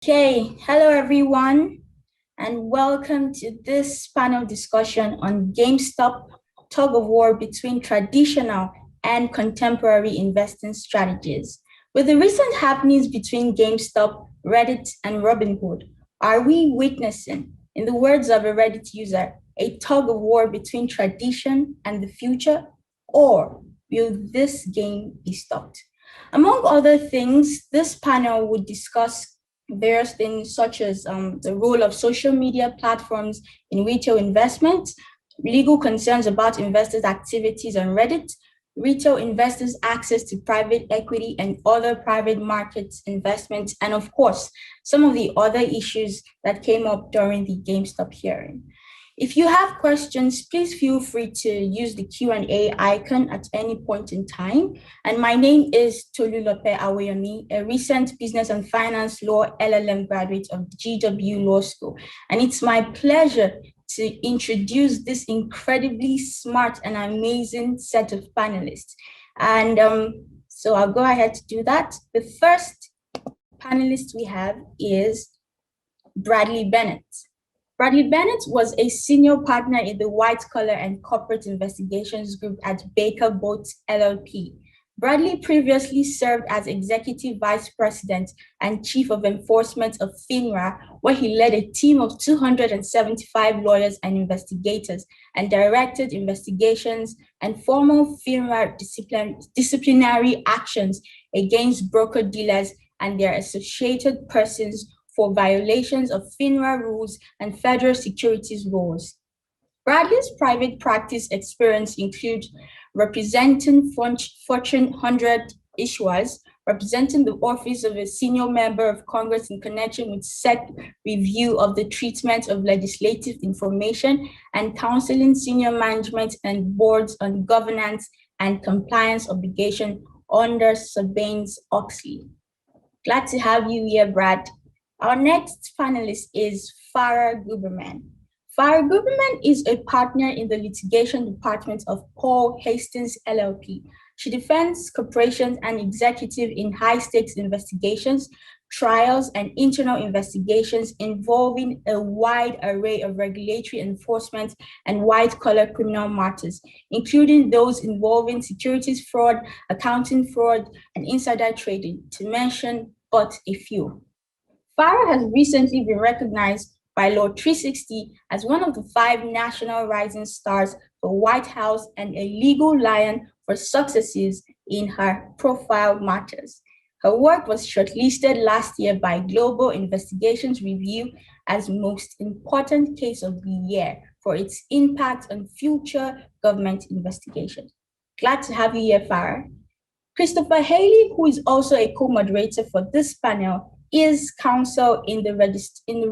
Okay, hello everyone, and welcome to this panel discussion on GameStop tug of war between traditional and contemporary investing strategies. With the recent happenings between GameStop, Reddit, and Robinhood, are we witnessing, in the words of a Reddit user, a tug of war between tradition and the future, or will this game be stopped? Among other things, this panel would discuss various things such as the role of social media platforms in retail investment, legal concerns about investors' activities on Reddit, retail investors' access to private equity and other private markets investments, and of course, some of the other issues that came up during the GameStop hearing. If you have questions, please feel free to use the Q&A icon at any point in time. And my name is Tolulope Aweyomi, a recent business and finance law LLM graduate of GW Law School. And it's my pleasure to introduce this incredibly smart and amazing set of panelists. And so I'll go ahead to do that. The first panelist we have is Bradley Bennett. Bradley Bennett was a senior partner in the White Collar and Corporate Investigations Group at Baker Botts LLP. Bradley previously served as Executive Vice President and Chief of Enforcement of FINRA, where he led a team of 275 lawyers and investigators and directed investigations and formal FINRA disciplinary actions against broker-dealers and their associated persons for violations of FINRA rules and federal securities laws. Bradley's private practice experience includes representing Fortune 100 issuers, representing the office of a senior member of Congress in connection with SEC review of the treatment of legislative information, and counseling senior management and boards on governance and compliance obligation under Sarbanes-Oxley. Glad to have you here, Brad. Our next panelist is Farah Guberman. Farah Guberman is a partner in the litigation department of Paul Hastings LLP. She defends corporations and executives in high-stakes investigations, trials, and internal investigations involving a wide array of regulatory enforcement and white-collar criminal matters, including those involving securities fraud, accounting fraud, and insider trading, to mention but a few. Farah has recently been recognized by Law 360 as one of the 5 national rising stars for White House and a legal lion for successes in her profile matters. Her work was shortlisted last year by Global Investigations Review as most important case of the year for its impact on future government investigations. Glad to have you here, Farah. Christopher Haley, who is also a co-moderator for this panel, is counsel in the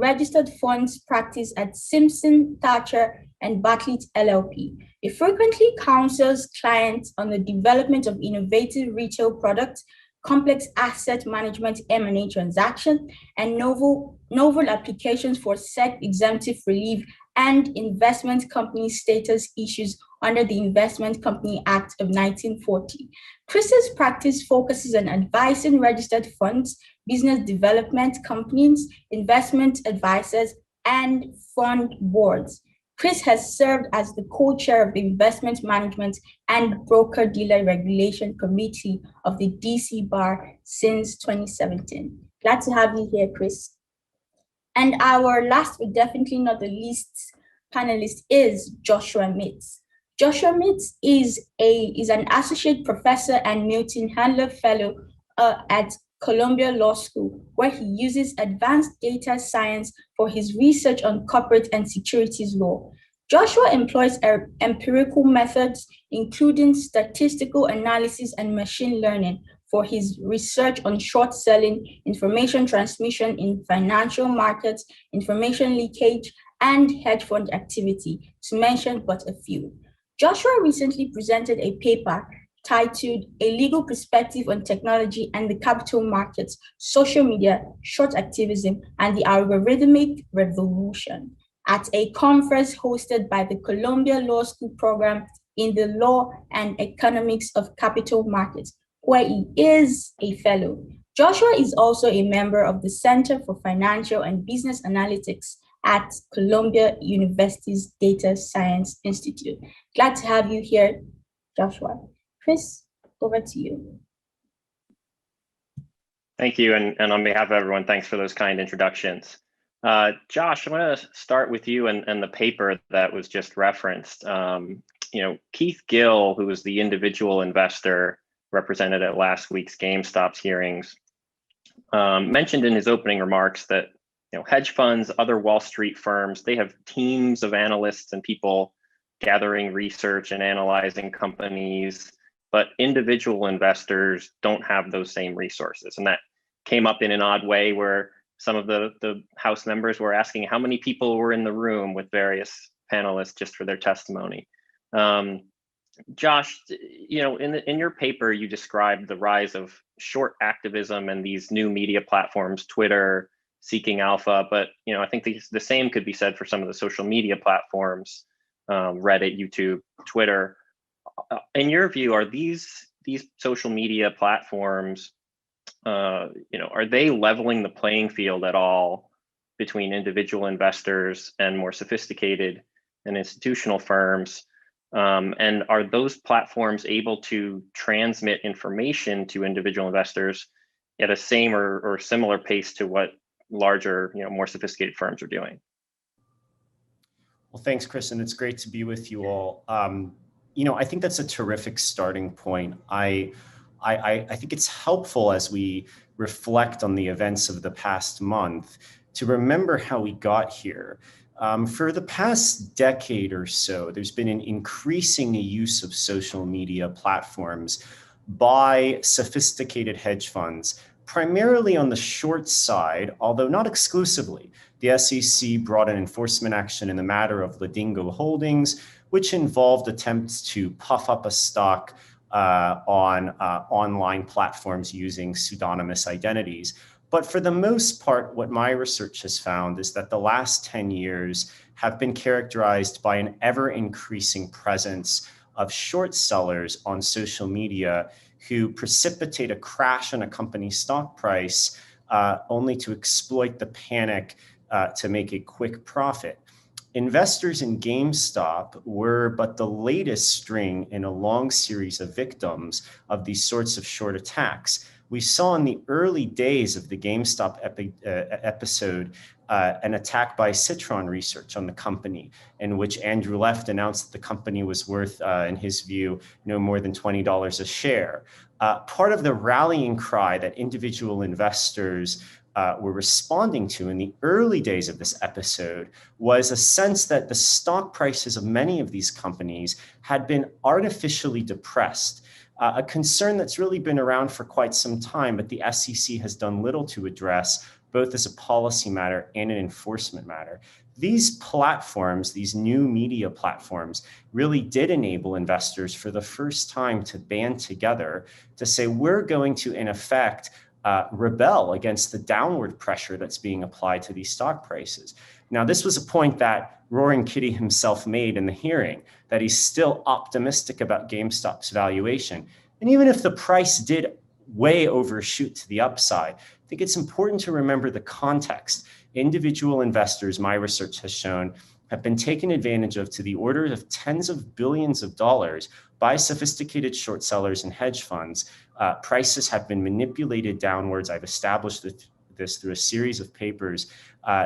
registered funds practice at Simpson, Thatcher, and Bartlett LLP. He frequently counsels clients on the development of innovative retail products, complex asset management M&A transactions, and novel applications for SEC exemptive relief and investment company status issues under the Investment Company Act of 1940. Chris's practice focuses on advising registered funds, business development companies, investment advisors, and fund boards. Chris has served as the co-chair of the Investment Management and Broker-Dealer Regulation Committee of the DC Bar since 2017. Glad to have you here, Chris. And our last but definitely not the least panelist is Joshua Mitz. Joshua Mitz is an associate professor and Milton Handler Fellow at Columbia Law School, where he uses advanced data science for his research on corporate and securities law. Joshua employs empirical methods, including statistical analysis and machine learning, for his research on short selling, information transmission in financial markets, information leakage, and hedge fund activity, to mention but a few. Joshua recently presented a paper titled A Legal Perspective on Technology and the Capital Markets, Social Media, Short Activism, and the Algorithmic Revolution at a conference hosted by the Columbia Law School program in the Law and Economics of Capital Markets, where he is a fellow. Joshua is also a member of the Center for Financial and Business Analytics at Columbia University's Data Science Institute. Glad to have you here, Joshua. Chris, over to you. Thank you, and on behalf of everyone, thanks for those kind introductions. Josh, I want to start with you and the paper that was just referenced. Keith Gill, who was the individual investor represented at last week's GameStop's hearings, mentioned in his opening remarks that hedge funds, other Wall Street firms, they have teams of analysts and people gathering research and analyzing companies, but individual investors don't have those same resources. And that came up in an odd way where some of the House members were asking how many people were in the room with various panelists just for their testimony. Josh, in your paper, you described the rise of short activism and these new media platforms, Twitter, Seeking Alpha, but I think the same could be said for some of the social media platforms, Reddit, YouTube, Twitter. In your view, are these social media platforms, are they leveling the playing field at all between individual investors and more sophisticated and institutional firms? And are those platforms able to transmit information to individual investors at a same or similar pace to what larger, more sophisticated firms are doing? Well, thanks, Chris, and it's great to be with you all. I think that's a terrific starting point. I think it's helpful as we reflect on the events of the past month to remember how we got here. For the past decade or so, there's been an increasing use of social media platforms by sophisticated hedge funds, primarily on the short side, although not exclusively. The SEC brought an enforcement action in the matter of Ladingo Holdings, which involved attempts to puff up a stock on online platforms using pseudonymous identities. But for the most part, what my research has found is that the last 10 years have been characterized by an ever-increasing presence of short sellers on social media who precipitate a crash in a company's stock price only to exploit the panic to make a quick profit. Investors in GameStop were but the latest string in a long series of victims of these sorts of short attacks. We saw in the early days of the GameStop episode an attack by Citron Research on the company, in which Andrew Left announced that the company was worth, in his view, no more than $20 a share. Part of the rallying cry that individual investors were responding to in the early days of this episode was a sense that the stock prices of many of these companies had been artificially depressed. A concern that's really been around for quite some time, but the SEC has done little to address, both as a policy matter and an enforcement matter. These platforms, these new media platforms, really did enable investors for the first time to band together to say, we're going to, in effect, rebel against the downward pressure that's being applied to these stock prices. Now, this was a point that Roaring Kitty himself made in the hearing, that he's still optimistic about GameStop's valuation. And even if the price did way overshoot to the upside, I think it's important to remember the context. Individual investors, my research has shown, have been taken advantage of to the order of tens of billions of dollars by sophisticated short sellers and hedge funds. Prices have been manipulated downwards. I've established this through a series of papers.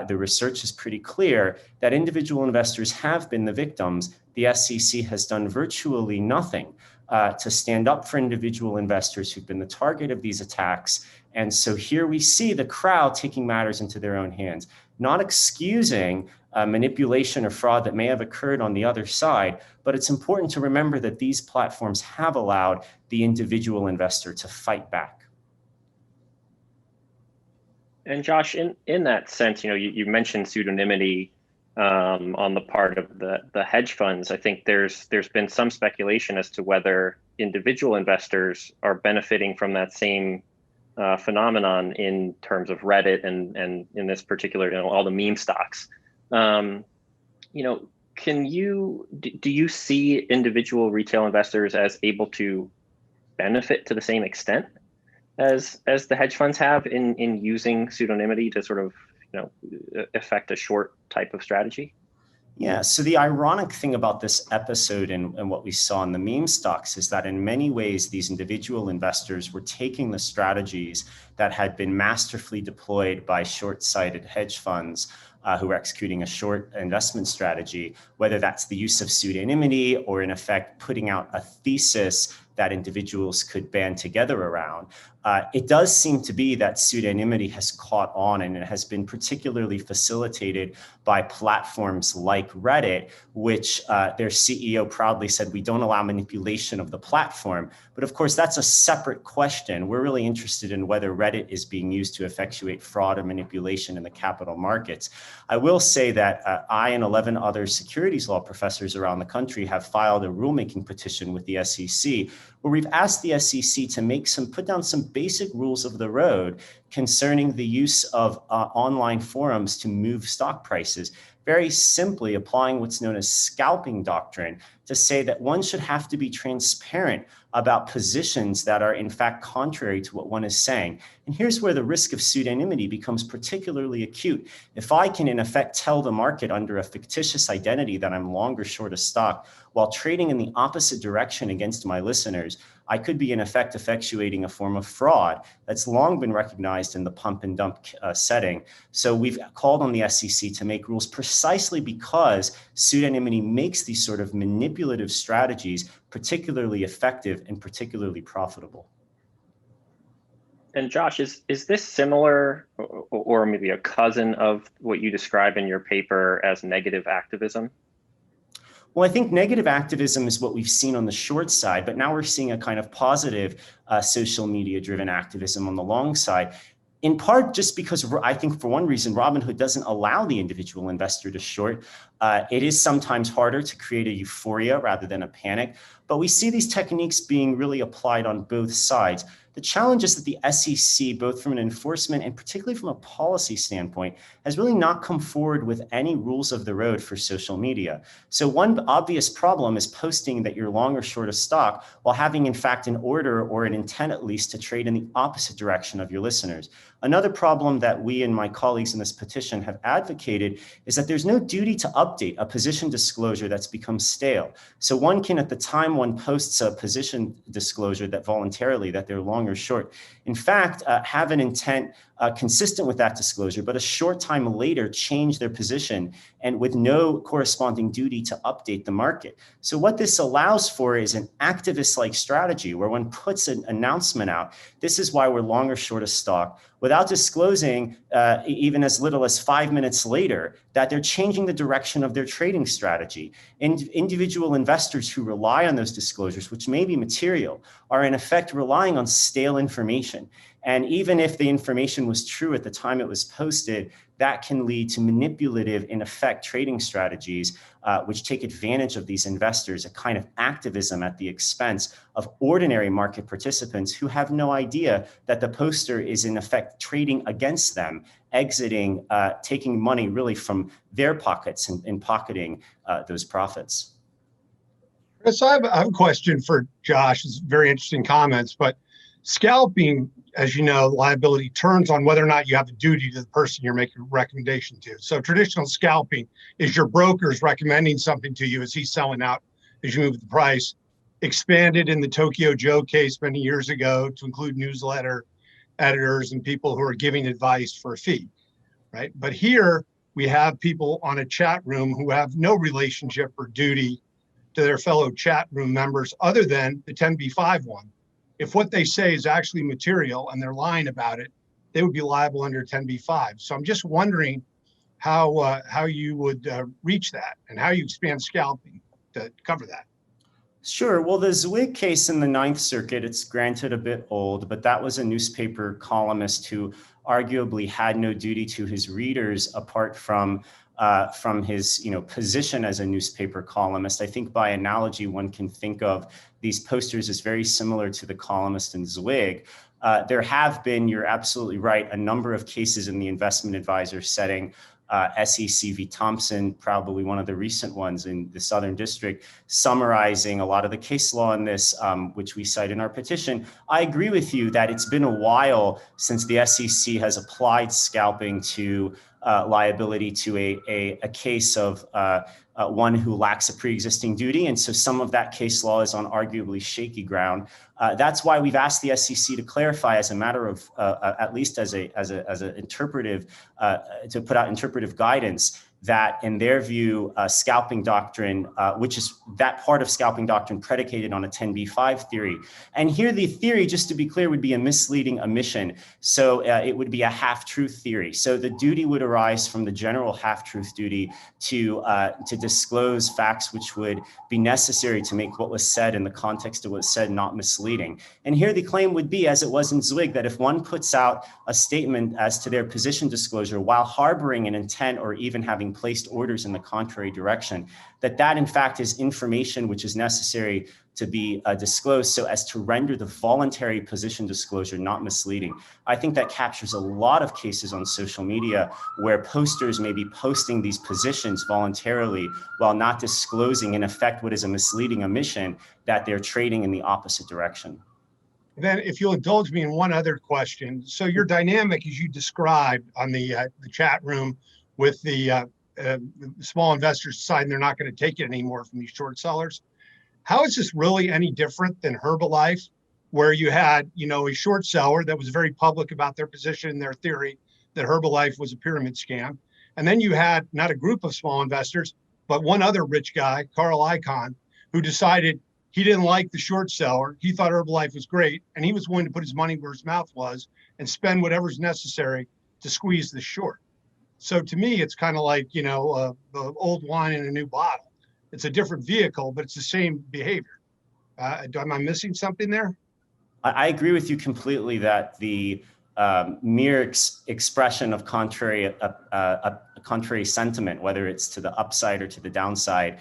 The research is pretty clear that individual investors have been the victims. The SEC has done virtually nothing to stand up for individual investors who've been the target of these attacks. And so here we see the crowd taking matters into their own hands, not excusing manipulation or fraud that may have occurred on the other side, but it's important to remember that these platforms have allowed the individual investor to fight back. And Josh, in that sense, you mentioned pseudonymity on the part of the hedge funds. I think there's been some speculation as to whether individual investors are benefiting from that same phenomenon in terms of Reddit and in this particular, all the meme stocks. Do you see individual retail investors as able to benefit to the same extent as the hedge funds have in using pseudonymity to sort of, affect a short type of strategy? Yeah, so the ironic thing about this episode and what we saw in the meme stocks is that in many ways, these individual investors were taking the strategies that had been masterfully deployed by short-sighted hedge funds who were executing a short investment strategy, whether that's the use of pseudonymity or in effect putting out a thesis that individuals could band together around. It does seem to be that pseudonymity has caught on, and it has been particularly facilitated by platforms like Reddit, which their CEO proudly said, we don't allow manipulation of the platform. But of course, that's a separate question. We're really interested in whether Reddit is being used to effectuate fraud or manipulation in the capital markets. I will say that I and 11 other securities law professors around the country have filed a rulemaking petition with the SEC, where we've asked the SEC to put down some basic rules of the road concerning the use of online forums to move stock prices, very simply applying what's known as scalping doctrine to say that one should have to be transparent about positions that are in fact contrary to what one is saying. And here's where the risk of pseudonymity becomes particularly acute. If I can in effect tell the market under a fictitious identity that I'm long or short a stock while trading in the opposite direction against my listeners, I could be in effect effectuating a form of fraud that's long been recognized in the pump and dump setting. So we've called on the SEC to make rules precisely because pseudonymity makes these sort of manipulative strategies particularly effective and particularly profitable. And Josh, is this similar or maybe a cousin of what you describe in your paper as negative activism? Well, I think negative activism is what we've seen on the short side, but now we're seeing a kind of positive social media-driven activism on the long side, in part just because I think for one reason, Robinhood doesn't allow the individual investor to short. It is sometimes harder to create a euphoria rather than a panic, but we see these techniques being really applied on both sides. The challenge is that the SEC, both from an enforcement and particularly from a policy standpoint, has really not come forward with any rules of the road for social media. So one obvious problem is posting that you're long or short a stock while having in fact an order or an intent at least to trade in the opposite direction of your listeners. Another problem that we and my colleagues in this petition have advocated is that there's no duty to update a position disclosure that's become stale. So one can, at the time one posts a position disclosure that voluntarily that they're long or short, in fact, have an intent consistent with that disclosure, but a short time later change their position and with no corresponding duty to update the market. So what this allows for is an activist-like strategy where one puts an announcement out. This is why we're long or short a stock, without disclosing even as little as 5 minutes later that they're changing the direction of their trading strategy. And individual investors who rely on those disclosures, which may be material, are in effect relying on stale information. And even if the information was true at the time it was posted, that can lead to manipulative, in effect, trading strategies, which take advantage of these investors, a kind of activism at the expense of ordinary market participants who have no idea that the poster is, in effect, trading against them, exiting, taking money really from their pockets and pocketing those profits. So I have a question for Josh. It's very interesting comments, but scalping, as you know, liability turns on whether or not you have a duty to the person you're making a recommendation to. So traditional scalping is your broker's recommending something to you as he's selling out as you move the price. Expanded in the Tokyo Joe case many years ago to include newsletter editors and people who are giving advice for a fee, right? But here we have people on a chat room who have no relationship or duty to their fellow chat room members other than the 10b5 one. If what they say is actually material and they're lying about it, they would be liable under 10b5. So I'm just wondering how you would reach that and how you expand scalping to cover that. Sure. Well, the Zwig case in the Ninth Circuit, it's granted a bit old, but that was a newspaper columnist who arguably had no duty to his readers apart from his position as a newspaper columnist. I think by analogy, one can think of these posters as very similar to the columnist in Zwig. there have been, you're absolutely right, a number of cases in the investment advisor setting, SEC v. Thompson, probably one of the recent ones in the Southern District, summarizing a lot of the case law in this, which we cite in our petition. I agree with you that it's been a while since the SEC has applied scalping to liability to a case of one who lacks a pre-existing duty. And so some of that case law is on arguably shaky ground. That's why we've asked the SEC to clarify as a matter of, at least as an interpretive, to put out interpretive guidance, that in their view, scalping doctrine, which is that part of scalping doctrine predicated on a 10b-5 theory. And here the theory, just to be clear, would be a misleading omission. So it would be a half-truth theory. So the duty would arise from the general half-truth duty to disclose facts which would be necessary to make what was said in the context of what was said not misleading. And here the claim would be, as it was in Zwig, that if one puts out a statement as to their position disclosure while harboring an intent or even having placed orders in the contrary direction, that in fact is information which is necessary to be disclosed so as to render the voluntary position disclosure not misleading. I think that captures a lot of cases on social media where posters may be posting these positions voluntarily while not disclosing in effect what is a misleading omission, that they're trading in the opposite direction. Then if you'll indulge me in one other question. So your dynamic, as you described on the chat room with the small investors deciding they're not going to take it anymore from these short sellers, how is this really any different than Herbalife, where you had, a short seller that was very public about their position, their theory that Herbalife was a pyramid scam. And then you had not a group of small investors, but one other rich guy, Carl Icahn, who decided he didn't like the short seller. He thought Herbalife was great, and he was willing to put his money where his mouth was and spend whatever's necessary to squeeze the short. So to me, it's kind of like, the old wine in a new bottle. It's a different vehicle, but it's the same behavior. Am I missing something there? I agree with you completely that the mere expression of contrary sentiment, whether it's to the upside or to the downside,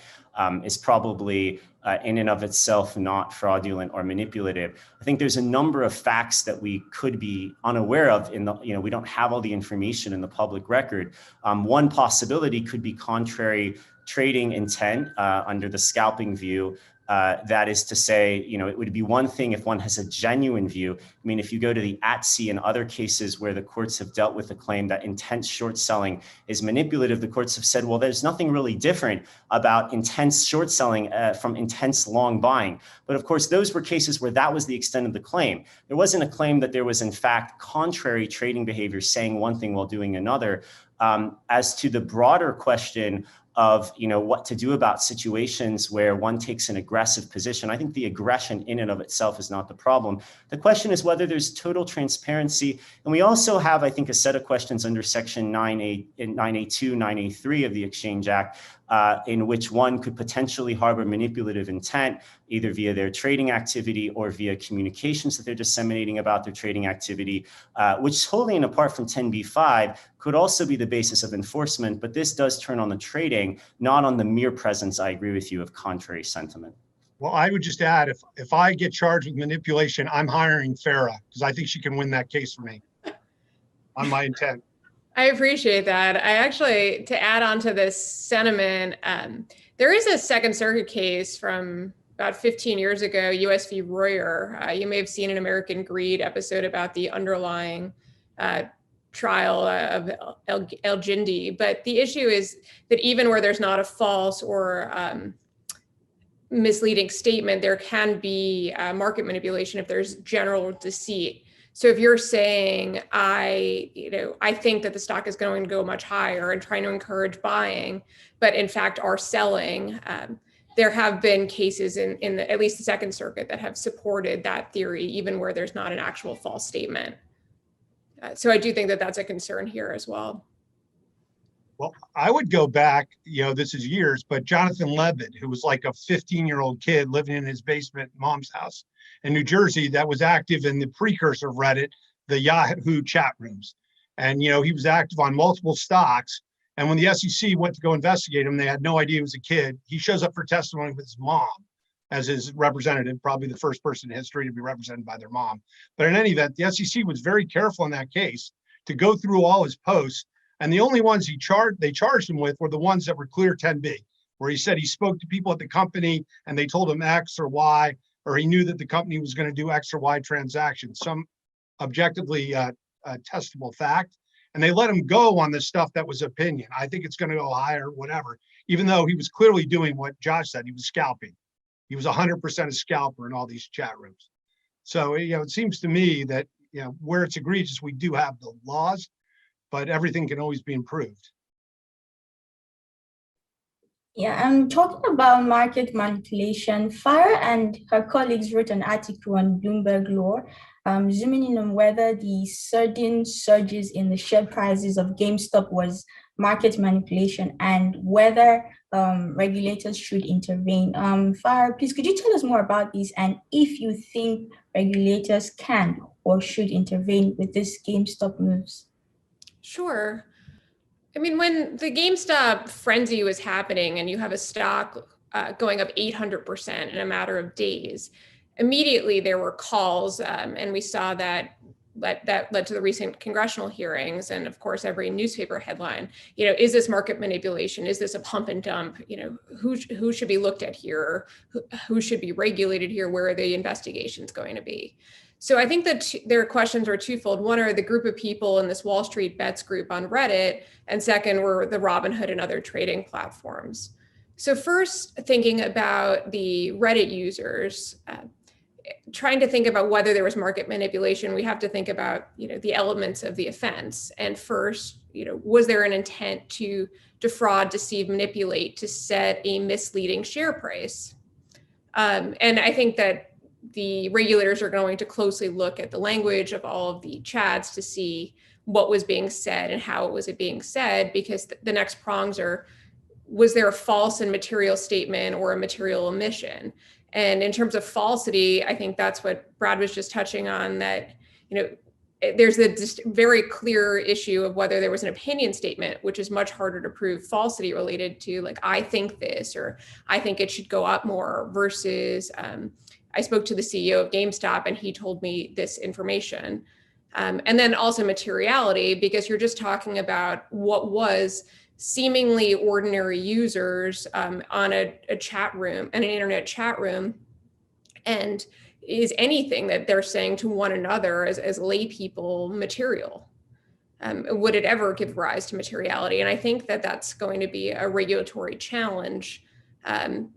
is probably in and of itself not fraudulent or manipulative. I think there's a number of facts that we could be unaware of we don't have all the information in the public record. One possibility could be contrary trading intent under the scalping view. That is to say, it would be one thing if one has a genuine view. I mean, if you go to the ATSI and other cases where the courts have dealt with the claim that intense short selling is manipulative, the courts have said, well, there's nothing really different about intense short selling from intense long buying. But of course, those were cases where that was the extent of the claim. There wasn't a claim that there was, in fact, contrary trading behavior saying one thing while doing another. As to the broader question of what to do about situations where one takes an aggressive position, I think the aggression in and of itself is not the problem. The question is whether there's total transparency. And we also have, I think, a set of questions under Section 9A, 9A2, 9A3 of the Exchange Act, in which one could potentially harbor manipulative intent, either via their trading activity or via communications that they're disseminating about their trading activity, which wholly and apart from 10b-5 could also be the basis of enforcement. But this does turn on the trading, not on the mere presence, I agree with you, of contrary sentiment. Well, I would just add, if I get charged with manipulation, I'm hiring Farah because I think she can win that case for me on my intent. I appreciate that. I actually, to add on to this sentiment, there is a Second Circuit case from about 15 years ago, US v. Royer. You may have seen an American Greed episode about the underlying trial of El Jindy. But the issue is that even where there's not a false or misleading statement, there can be market manipulation if there's general deceit. So if you're saying, I think that the stock is going to go much higher and trying to encourage buying, but in fact are selling, there have been cases in at least the Second Circuit that have supported that theory, even where there's not an actual false statement. So I do think that that's a concern here as well. Well, I would go back, this is years, but Jonathan Levitt, who was like a 15-year-old kid living in his basement at mom's house in New Jersey that was active in the precursor of Reddit, the Yahoo chat rooms. And, he was active on multiple stocks. And when the SEC went to go investigate him, they had no idea he was a kid. He shows up for testimony with his mom as his representative, probably the first person in history to be represented by their mom. But in any event, the SEC was very careful in that case to go through all his posts. And the only ones they charged him with were the ones that were clear 10B, where he said he spoke to people at the company and they told him X or Y, or he knew that the company was going to do X or Y transactions, some objectively testable fact. And they let him go on the stuff that was opinion. I think it's going to go higher, whatever, even though he was clearly doing what Josh said. He was scalping. He was 100% a scalper in all these chat rooms. So, it seems to me that, where it's egregious, we do have the laws, but everything can always be improved. Yeah, I'm talking about market manipulation. Farah and her colleagues wrote an article on Bloomberg Law, zooming in on whether the sudden surges in the share prices of GameStop was market manipulation and whether regulators should intervene. Farah, please, could you tell us more about this and if you think regulators can or should intervene with these GameStop moves? Sure. I mean, when the GameStop frenzy was happening and you have a stock going up 800% in a matter of days, immediately there were calls, and we saw that led to the recent congressional hearings, and of course every newspaper headline. Is this market manipulation? Is this a pump and dump? Who should be looked at here? Who should be regulated here? Where are the investigations going to be? So I think that their questions are twofold. One are the group of people in this Wall Street Bets group on Reddit, and second were the Robinhood and other trading platforms. So first, thinking about the Reddit users, trying to think about whether there was market manipulation, we have to think about the elements of the offense. And first, was there an intent to defraud, deceive, manipulate to set a misleading share price? And I think that the regulators are going to closely look at the language of all of the chats to see what was being said and how was it being said, because the next prongs are, was there a false and material statement or a material omission? And in terms of falsity, I think that's what Brad was just touching on, that there's a very clear issue of whether there was an opinion statement, which is much harder to prove falsity related to, like, I think this, or I think it should go up more, versus I spoke to the CEO of GameStop and he told me this information. And then also materiality, because you're just talking about what was seemingly ordinary users on a chat room, an internet chat room, and is anything that they're saying to one another as lay people material? Would it ever give rise to materiality? And I think that that's going to be a regulatory challenge,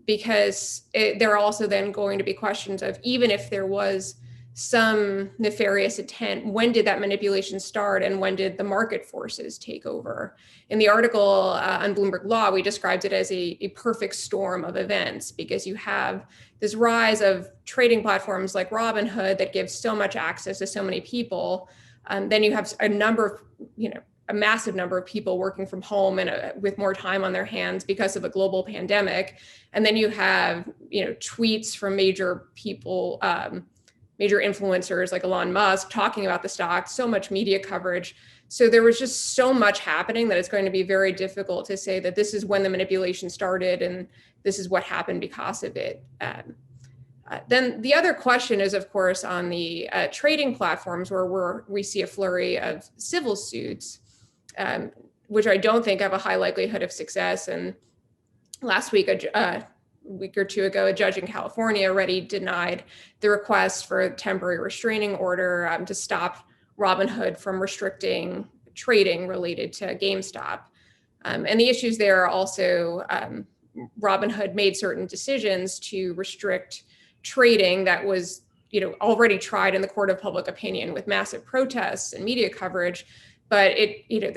because there are also then going to be questions of, even if there was some nefarious intent, when did that manipulation start and when did the market forces take over? In the article on Bloomberg Law, we described it as a perfect storm of events, because you have this rise of trading platforms like Robinhood that gives so much access to so many people. Then you have a massive number of people working from home and with more time on their hands because of a global pandemic. And then you have, tweets from major people, major influencers like Elon Musk talking about the stock, so much media coverage. So there was just so much happening that it's going to be very difficult to say that this is when the manipulation started and this is what happened because of it. Then the other question is, of course, on the trading platforms where we see a flurry of civil suits, which I don't think have a high likelihood of success. And last week, a week or two ago, a judge in California already denied the request for a temporary restraining order to stop Robinhood from restricting trading related to GameStop. And the issues there are also Robinhood made certain decisions to restrict trading that was already tried in the court of public opinion with massive protests and media coverage. But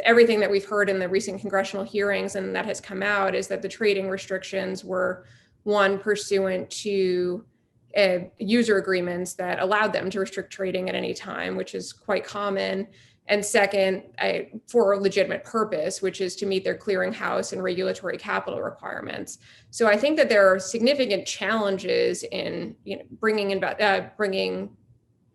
everything that we've heard in the recent congressional hearings and that has come out is that the trading restrictions were, one, pursuant to user agreements that allowed them to restrict trading at any time, which is quite common. And second, for a legitimate purpose, which is to meet their clearinghouse and regulatory capital requirements. So I think that there are significant challenges in bringing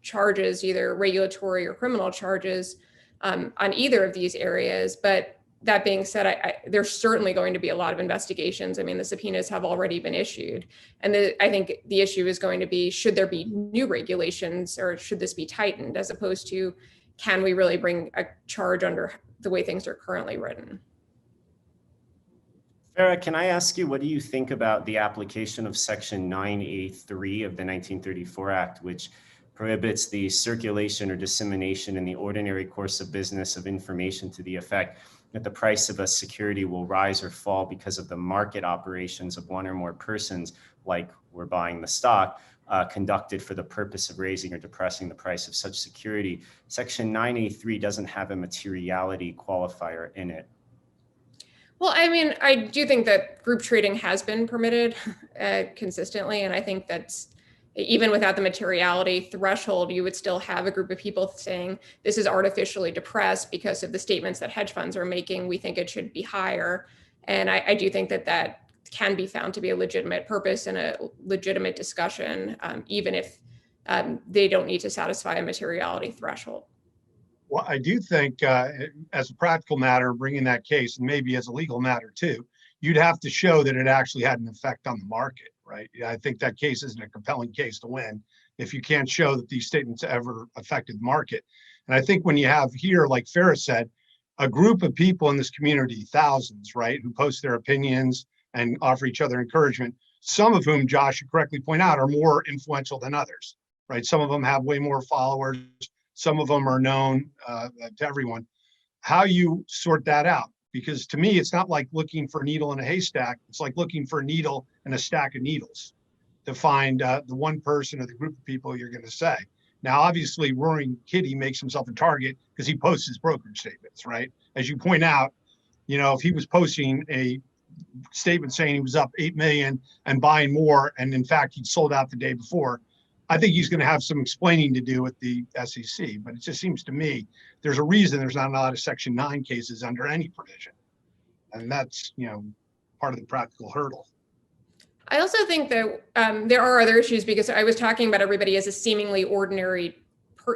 charges, either regulatory or criminal charges, on either of these areas. But that being said, there's certainly going to be a lot of investigations. I mean, the subpoenas have already been issued. And I think the issue is going to be, should there be new regulations or should this be tightened, as opposed to, can we really bring a charge under the way things are currently written? Farah, can I ask you, what do you think about the application of Section 9A3 of the 1934 Act, which prohibits the circulation or dissemination in the ordinary course of business of information to the effect that the price of a security will rise or fall because of the market operations of one or more persons, like we're buying the stock, conducted for the purpose of raising or depressing the price of such security? Section 9A3 doesn't have a materiality qualifier in it. Well, I mean, I do think that group trading has been permitted consistently. And I think that's, even without the materiality threshold, you would still have a group of people saying this is artificially depressed because of the statements that hedge funds are making. We think it should be higher. And I do think that that can be found to be a legitimate purpose and a legitimate discussion, even if they don't need to satisfy a materiality threshold. Well, I do think as a practical matter, bringing that case, and maybe as a legal matter too, you'd have to show that it actually had an effect on the market, right? I think that case isn't a compelling case to win if you can't show that these statements ever affected the market. And I think when you have here, like Farah said, a group of people in this community, thousands, right, who post their opinions and offer each other encouragement, some of whom, Josh, you correctly point out, are more influential than others, right? Some of them have way more followers. Some of them are known to everyone. How you sort that out? Because to me, it's not like looking for a needle in a haystack. It's like looking for a needle in a stack of needles to find the one person or the group of people you're going to say. Now, obviously, Roaring Kitty makes himself a target because he posts his brokerage statements, right? As you point out, you know, if he was posting a statement saying he was up 8 million and buying more, and in fact, he'd sold out the day before, I think he's going to have some explaining to do with the SEC. But it just seems to me there's a reason there's not a lot of Section 9 cases under any provision. And that's, you know, part of the practical hurdle. I also think that there are other issues, because I was talking about everybody as a seemingly ordinary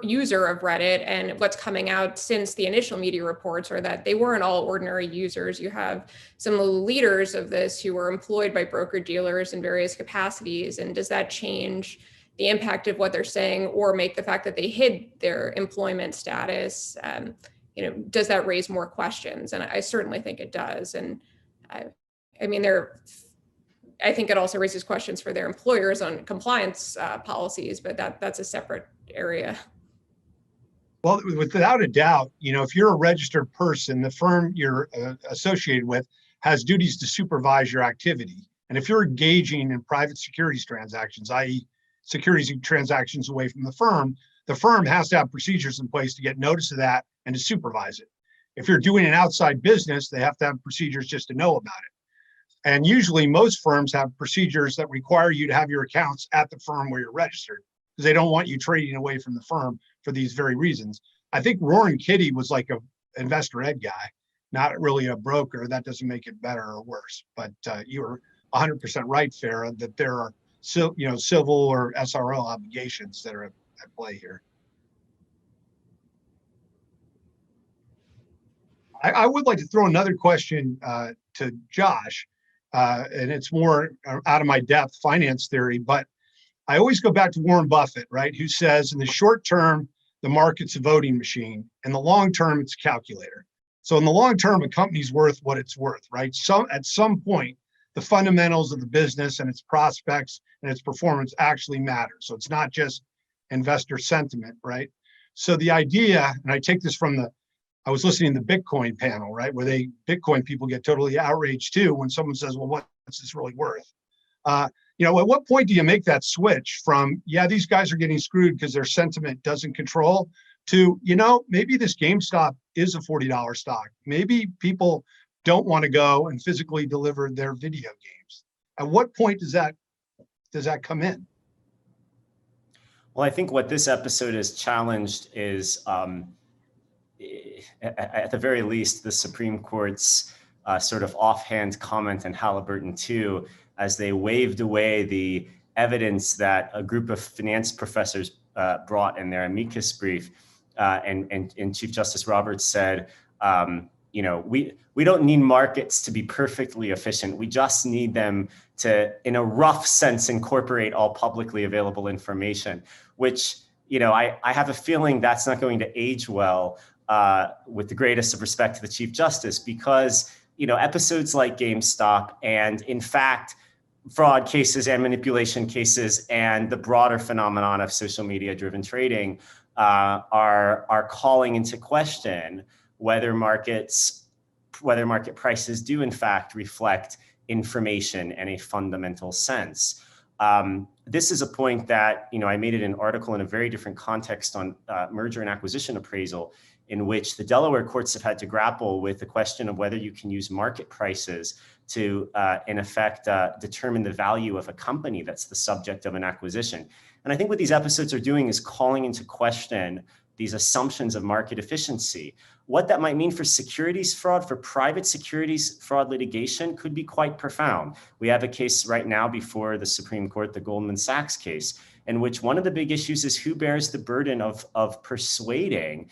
user of Reddit, and what's coming out since the initial media reports are that they weren't all ordinary users. You have some of the leaders of this who were employed by broker dealers in various capacities. And does that change the impact of what they're saying, or make the fact that they hid their employment status, you know, does that raise more questions? And I certainly think it does. And I mean, I think it also raises questions for their employers on compliance policies, but that's a separate area. Well, without a doubt, you know, if you're a registered person, the firm you're associated with has duties to supervise your activity. And if you're engaging in private securities transactions, i.e. securities transactions away from the firm has to have procedures in place to get notice of that and to supervise it. If you're doing an outside business, they have to have procedures just to know about it. And usually most firms have procedures that require you to have your accounts at the firm where you're registered, because they don't want you trading away from the firm for these very reasons. I think Roaring Kitty was like a investor ed guy, not really a broker. That doesn't make it better or worse. But you were 100% right, Farah, that there are civil or SRO obligations that are at play here. I would like to throw another question to Josh, and it's more out of my depth finance theory, but I always go back to Warren Buffett, right? Who says in the short term, the market's a voting machine. In the long term, it's a calculator. So in the long term, a company's worth what it's worth, right? So at some point, the fundamentals of the business and its prospects and its performance actually matter. So it's not just investor sentiment, right? So the idea, and I take this from I was listening to the Bitcoin panel, right? Where Bitcoin people get totally outraged too when someone says, well, what's this really worth? You know, at what point do you make that switch from, yeah, these guys are getting screwed because their sentiment doesn't control, to, you know, maybe this GameStop is a $40 stock. Maybe people don't want to go and physically deliver their video games. At what point does that come in? Well, I think what this episode has challenged is, at the very least, the Supreme Court's sort of offhand comment in Halliburton 2, as they waved away the evidence that a group of finance professors brought in their amicus brief. And Chief Justice Roberts said, we don't need markets to be perfectly efficient. We just need them to, in a rough sense, incorporate all publicly available information, which, I have a feeling that's not going to age well, with the greatest of respect to the Chief Justice, because, episodes like GameStop and, in fact, fraud cases and manipulation cases and the broader phenomenon of social media driven trading are calling into question whether market prices do in fact reflect information in a fundamental sense. This is a point that, I made it an article in a very different context on merger and acquisition appraisal, in which the Delaware courts have had to grapple with the question of whether you can use market prices to, in effect, determine the value of a company that's the subject of an acquisition. And I think what these episodes are doing is calling into question these assumptions of market efficiency. What that might mean for securities fraud, for private securities fraud litigation, could be quite profound. We have a case right now before the Supreme Court, the Goldman Sachs case, in which one of the big issues is who bears the burden of persuading,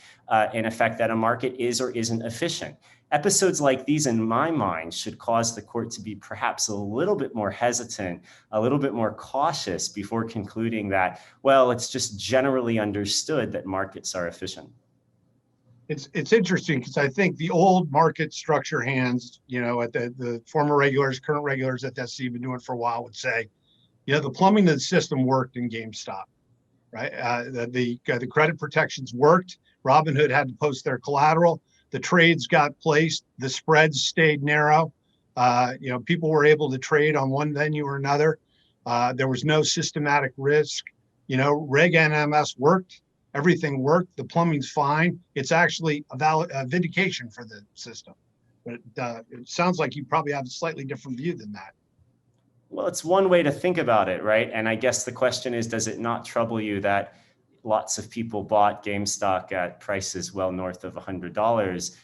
in effect, that a market is or isn't efficient. Episodes like these, in my mind, should cause the court to be perhaps a little bit more hesitant, a little bit more cautious before concluding that, well, it's just generally understood that markets are efficient. It's interesting because I think the old market structure hands, at the former regulators, current regulators at the SEC have been doing it for a while, would say, the plumbing of the system worked in GameStop, right? The credit protections worked. Robinhood had to post their collateral. The trades got placed. The spreads stayed narrow. People were able to trade on one venue or another. There was no systematic risk. Reg NMS worked. Everything worked. The plumbing's fine. It's actually a vindication for the system. But it sounds like you probably have a slightly different view than that. Well, it's one way to think about it, right? And I guess the question is, does it not trouble you that lots of people bought GameStop at prices well north of $100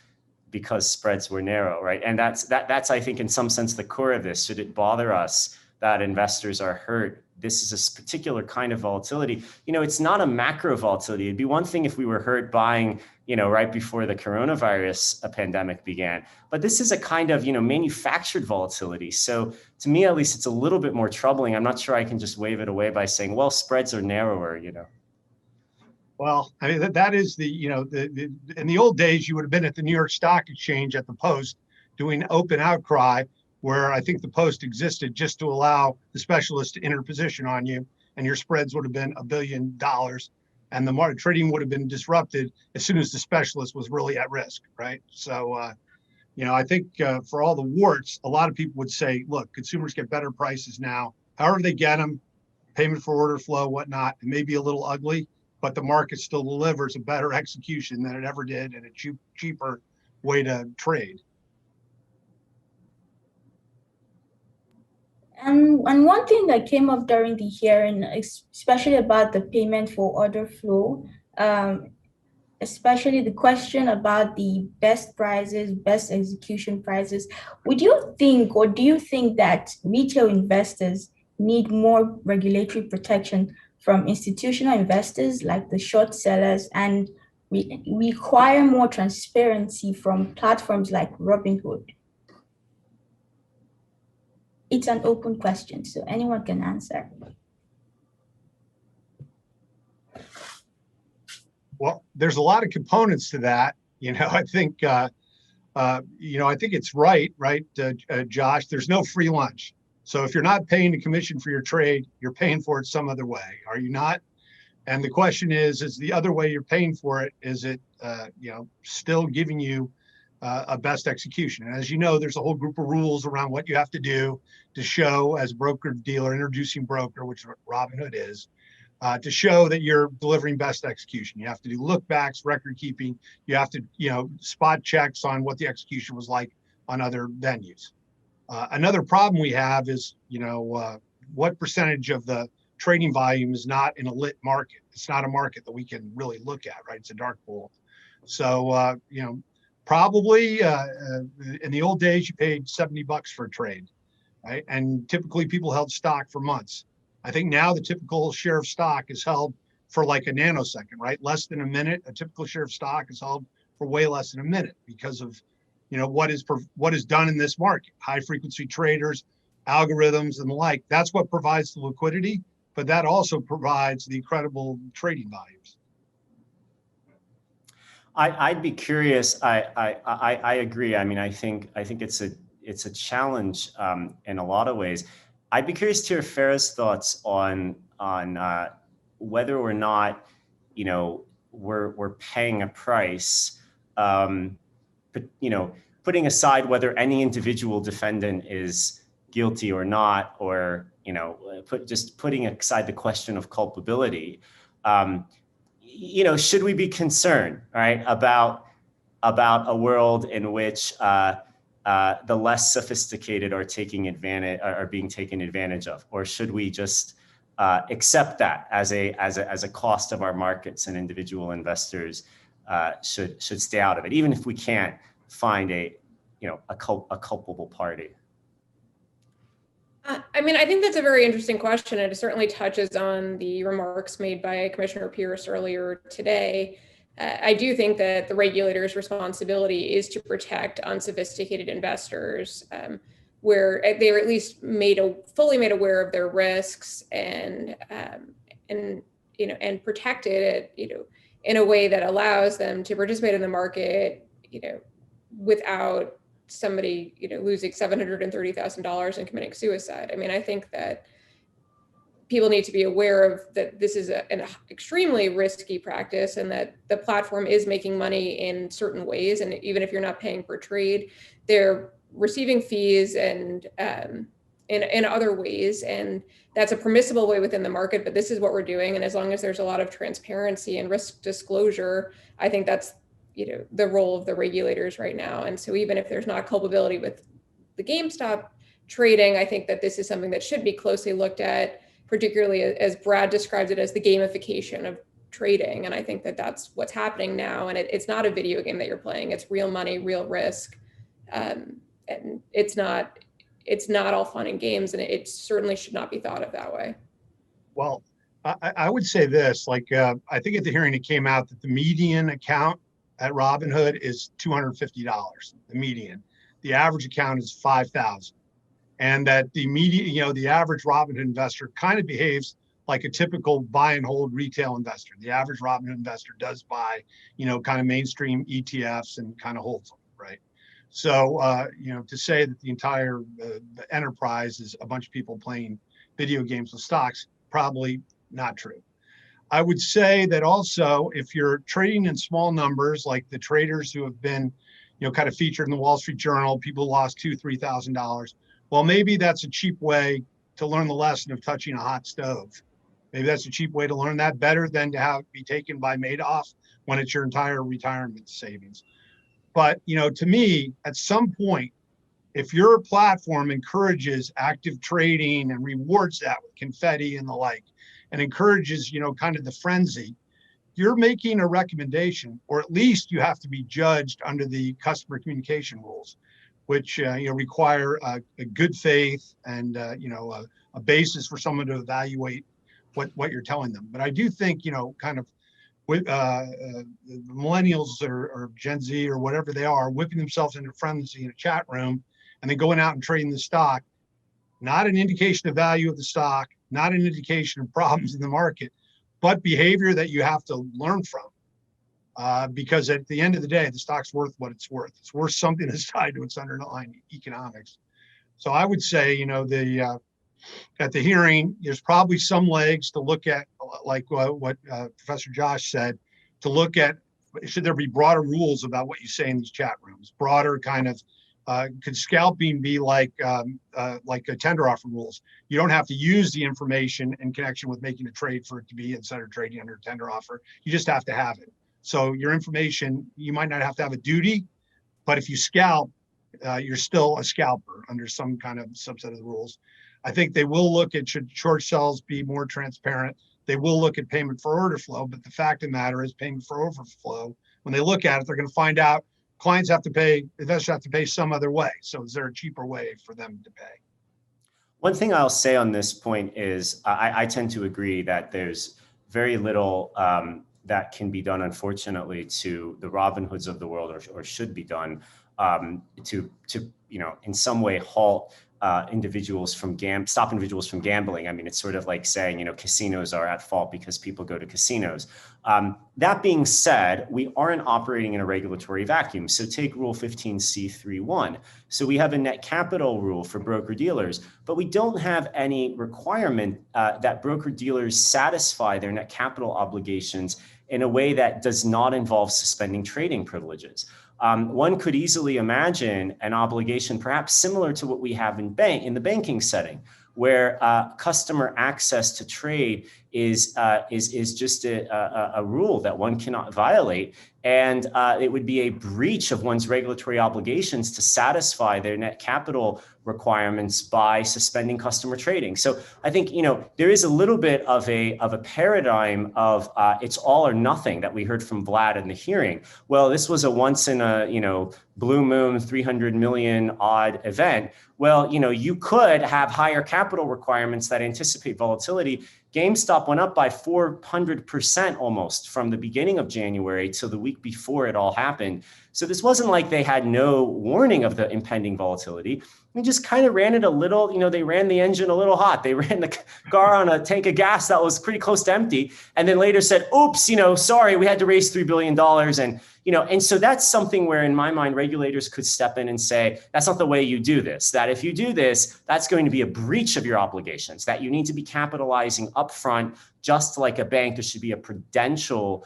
because spreads were narrow, right? And that's, I think, in some sense, the core of this. Should it bother us that investors are hurt? This is a particular kind of volatility. It's not a macro volatility. It'd be one thing if we were hurt buying, right before the coronavirus pandemic began. But this is a kind of, manufactured volatility. So to me, at least, it's a little bit more troubling. I'm not sure I can just wave it away by saying, well, spreads are narrower, Well, I mean, that is in the old days, you would have been at the New York Stock Exchange at the Post doing open outcry, where I think the Post existed just to allow the specialist to enter position on you, and your spreads would have been $1 billion, and the market trading would have been disrupted as soon as the specialist was really at risk, right? So, I think for all the warts, a lot of people would say, look, consumers get better prices now. However they get them, payment for order flow, whatnot, it may be a little ugly, but the market still delivers a better execution than it ever did and a cheaper way to trade. And one thing that came up during the hearing, especially about the payment for order flow, especially the question about the best prices, best execution prices, would you think, or do you think that retail investors need more regulatory protection from institutional investors like the short sellers, and require more transparency from platforms like Robinhood? It's an open question, so anyone can answer. Well, there's a lot of components to that. I think, I think it's right, Josh. There's no free lunch. So if you're not paying a commission for your trade, you're paying for it some other way, are you not? And the question is the other way you're paying for it, is it, still giving you a best execution? And as you know, there's a whole group of rules around what you have to do to show as broker dealer, introducing broker, which Robinhood is, to show that you're delivering best execution. You have to do look backs, record keeping. You have to, spot checks on what the execution was like on other venues. Another problem we have is, what percentage of the trading volume is not in a lit market? It's not a market that we can really look at, right? It's a dark pool. So, probably in the old days, you paid $70 for a trade, right? And typically people held stock for months. I think now the typical share of stock is held for like a nanosecond, right? Less than a minute. A typical share of stock is held for way less than a minute because of what is done in this market, high frequency traders, algorithms, and the like. That's what provides the liquidity, but that also provides the incredible trading volumes. I'd be curious. I agree. I mean, I think it's a challenge in a lot of ways. I'd be curious to hear Farah's thoughts on whether or not, we're paying a price. But, putting aside whether any individual defendant is guilty or not, or just putting aside the question of culpability. Should we be concerned, right, about a world in which the less sophisticated are being taken advantage of, or should we just accept that as a cost of our markets, and individual investors should stay out of it, even if we can't find a culpable party? I mean, I think that's a very interesting question, and it certainly touches on the remarks made by Commissioner Pierce earlier today. I do think that the regulator's responsibility is to protect unsophisticated investors, where they are at least fully made aware of their risks, and protected it, in a way that allows them to participate in the market, without somebody, losing $730,000 and committing suicide. I mean, I think that people need to be aware of that this is an extremely risky practice, and that the platform is making money in certain ways. And even if you're not paying per trade, they're receiving fees and in other ways. And that's a permissible way within the market, but this is what we're doing. And as long as there's a lot of transparency and risk disclosure, I think that's the role of the regulators right now. And so even if there's not culpability with the GameStop trading, I think that this is something that should be closely looked at, particularly as Brad describes it, as the gamification of trading. And I think that that's what's happening now. And it's not a video game that you're playing. It's real money, real risk. And it's not all fun and games, and it certainly should not be thought of that way. Well, I would say this, I think at the hearing it came out that the median account at Robinhood is $250, the median. The average account is $5,000. And that the median, the average Robinhood investor kind of behaves like a typical buy and hold retail investor. The average Robinhood investor does buy, kind of mainstream ETFs and kind of holds them, right? So, to say that the entire enterprise is a bunch of people playing video games with stocks, probably not true. I would say that also, if you're trading in small numbers, like the traders who have been, kind of featured in the Wall Street Journal, people lost $2,000, $3,000. Well, maybe that's a cheap way to learn the lesson of touching a hot stove. Maybe that's a cheap way to learn that, better than to be taken by Madoff when it's your entire retirement savings. But, to me, at some point, if your platform encourages active trading and rewards that with confetti and the like, and encourages, kind of the frenzy, you're making a recommendation, or at least you have to be judged under the customer communication rules, which require a good faith and a basis for someone to evaluate what you're telling them. But I do think kind of with millennials or Gen Z or whatever they are, whipping themselves into frenzy in a chat room and then going out and trading the stock, not an indication of value of the stock, not an indication of problems in the market, but behavior that you have to learn from. Because at the end of the day, the stock's worth what it's worth. It's worth something that's tied to its underlying economics. So I would say, at the hearing, there's probably some legs to look at, like what Professor Josh said, to look at, should there be broader rules about what you say in these chat rooms? Broader kind of, could scalping be like a tender offer rules? You don't have to use the information in connection with making a trade for it to be insider trading under a tender offer. You just have to have it. So your information, you might not have to have a duty, but if you scalp, you're still a scalper under some kind of subset of the rules. I think they will look at, should short sales be more transparent? They will look at payment for order flow, but the fact of the matter is payment for overflow, when they look at it, they're going to find out clients have to pay, investors have to pay some other way. So is there a cheaper way for them to pay? One thing I'll say on this point is I tend to agree that there's very little that can be done, unfortunately, to the Robinhoods of the world, or should be done, in some way halt stop individuals from gambling. I mean, it's sort of like saying, casinos are at fault because people go to casinos. That being said, we aren't operating in a regulatory vacuum. So take Rule 15C3.1. So we have a net capital rule for broker-dealers, but we don't have any requirement that broker-dealers satisfy their net capital obligations in a way that does not involve suspending trading privileges. One could easily imagine an obligation perhaps similar to what we have in the banking setting, where customer access to trade is just a rule that one cannot violate. And it would be a breach of one's regulatory obligations to satisfy their net capital requirements by suspending customer trading. So I think, there is a little bit of a paradigm of it's all or nothing that we heard from Vlad in the hearing. Well, this was a once in a, blue moon, 300 million odd event. Well, you could have higher capital requirements that anticipate volatility. GameStop went up by 400% almost from the beginning of January till the week before it all happened. So this wasn't like they had no warning of the impending volatility. We just kind of ran it a little, they ran the engine a little hot. They ran the car on a tank of gas that was pretty close to empty. And then later said, oops, sorry, we had to raise $3 billion. And so that's something where in my mind, regulators could step in and say, that's not the way you do this, that if you do this, that's going to be a breach of your obligations, that you need to be capitalizing upfront, just like a bank. There should be a prudential